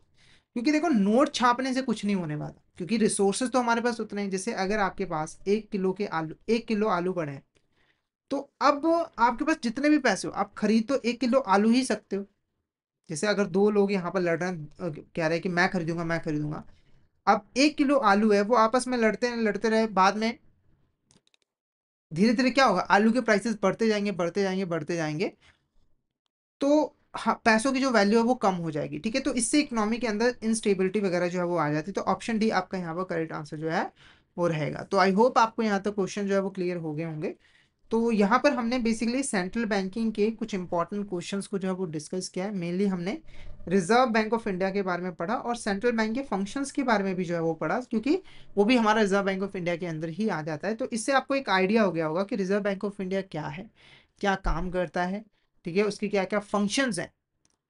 क्योंकि देखो नोट छापने से कुछ नहीं होने वाला, क्योंकि रिसोर्सेज तो हमारे पास उतने हैं। जैसे अगर आपके पास 1 किलो आलू पड़े हैं, तो अब आपके पास जितने भी पैसे हो आप खरीद तो 1 किलो आलू ही सकते हो। जैसे अगर दो लोग यहाँ पर लड़ रहे हैं, कह रहे हैं कि मैं खरीदूंगा मैं खरीदूंगा, अब 1 किलो आलू है, वो आपस में लड़ते रहे, बाद में धीरे धीरे क्या होगा, आलू के प्राइसेस बढ़ते जाएंगे बढ़ते जाएंगे बढ़ते जाएंगे, तो हाँ, पैसों की जो वैल्यू है वो कम हो जाएगी। ठीक है, तो इससे इकोनॉमी के अंदर इंस्टेबिलिटी वगैरह जो है वो आ जाती है। तो ऑप्शन डी आपका यहाँ पर करेक्ट आंसर जो है वो रहेगा। तो आई होप आपको यहाँ तक क्वेश्चन जो है वो क्लियर हो गए होंगे। तो यहाँ पर हमने बेसिकली सेंट्रल बैंकिंग के कुछ इंपॉर्टेंट क्वेश्चंस को जो है वो डिस्कस किया है। मेनली हमने रिजर्व बैंक ऑफ इंडिया के बारे में पढ़ा और सेंट्रल बैंक के फंक्शंस के बारे में भी जो है वो पढ़ा, क्योंकि वो भी हमारा रिजर्व बैंक ऑफ इंडिया के अंदर ही आ जाता है। तो इससे आपको एक आइडिया हो गया होगा कि रिजर्व बैंक ऑफ इंडिया क्या है, क्या काम करता है, ठीक है, उसकी क्या क्या फंक्शंस हैं,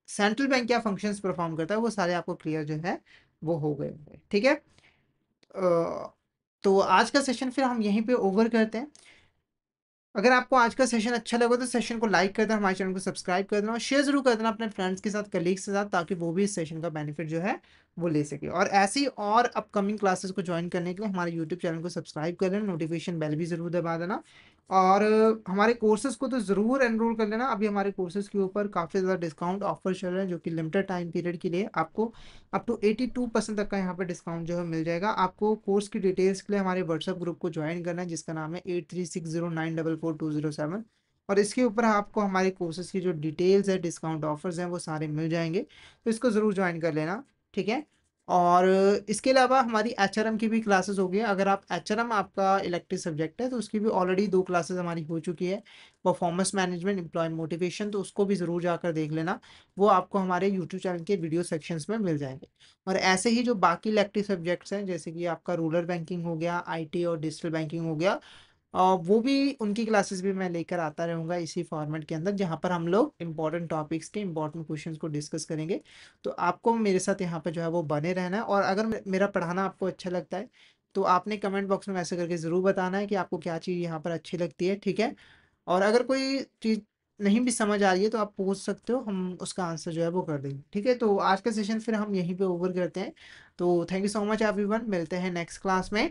सेंट्रल बैंक क्या फंक्शंस परफॉर्म करता है, वो सारे आपको क्लियर जो है वो हो गए होंगे। ठीक है। तो आज का सेशन फिर हम यहीं पे ओवर करते हैं। अगर आपको आज का सेशन अच्छा लगा तो सेशन को लाइक कर देना, हमारे चैनल को सब्सक्राइब कर देना और शेयर जरूर कर देना अपने फ्रेंड्स के साथ, कलीग्स के साथ, ताकि वो भी इस सेशन का बेनिफिट जो है वो ले सके। और ऐसी और अपकमिंग क्लासेस को ज्वाइन करने के लिए हमारे यूट्यूब चैनल को सब्सक्राइब कर लेना, नोटिफिकेशन बेल भी जरूर दबा देना और हमारे कोर्सेज को तो ज़रूर एनरोल कर लेना। अभी हमारे कोर्सेज के ऊपर काफ़ी ज़्यादा डिस्काउंट ऑफर चल रहे हैं, जो कि लिमिटेड टाइम पीरियड के लिए आपको अप टू 82% तक का यहाँ पे डिस्काउंट जो है मिल जाएगा। आपको कोर्स की डिटेल्स के लिए हमारे व्हाट्सएप ग्रुप को ज्वाइन करना है, जिसका नाम है 8360944207। और इसके ऊपर आपको हमारे कोर्सेज की जो डिटेल्स है, डिस्काउंट ऑफर्स हैं, वो सारे मिल जाएंगे। तो इसको ज़रूर ज्वाइन कर लेना, ठीक है। और इसके अलावा हमारी एचआरएम की भी क्लासेस होगी। अगर आप एचआरएम आपका इलेक्टिव सब्जेक्ट है तो उसकी भी ऑलरेडी 2 क्लासेस हमारी हो चुकी है, परफॉर्मेंस मैनेजमेंट, एम्प्लॉय मोटिवेशन, तो उसको भी ज़रूर जाकर देख लेना। वो आपको हमारे यूट्यूब चैनल के वीडियो सेक्शंस में मिल जाएंगे। और ऐसे ही जो बाकी इलेक्टिव सब्जेक्ट्स हैं, जैसे कि आपका रूरल बैंकिंग हो गया, आईटी और डिजिटल बैंकिंग हो गया, वो भी उनकी क्लासेस भी मैं लेकर आता रहूँगा इसी फॉर्मेट के अंदर, जहाँ पर हम लोग इंपॉर्टेंट टॉपिक्स के इंपॉर्टेंट क्वेश्चंस को डिस्कस करेंगे। तो आपको मेरे साथ यहाँ पे जो है वो बने रहना है। और अगर मेरा पढ़ाना आपको अच्छा लगता है तो आपने कमेंट बॉक्स में ऐसे करके ज़रूर बताना है कि आपको क्या चीज़ यहाँ पर अच्छी लगती है, ठीक है। और अगर कोई चीज़ नहीं भी समझ आ रही है तो आप पूछ सकते हो, हम उसका आंसर जो है वो कर देंगे, ठीक है। तो आज का सेशन फिर हम यहीं पे ओवर करते हैं। तो thank you so much everyone, मिलते हैं नेक्स्ट क्लास में।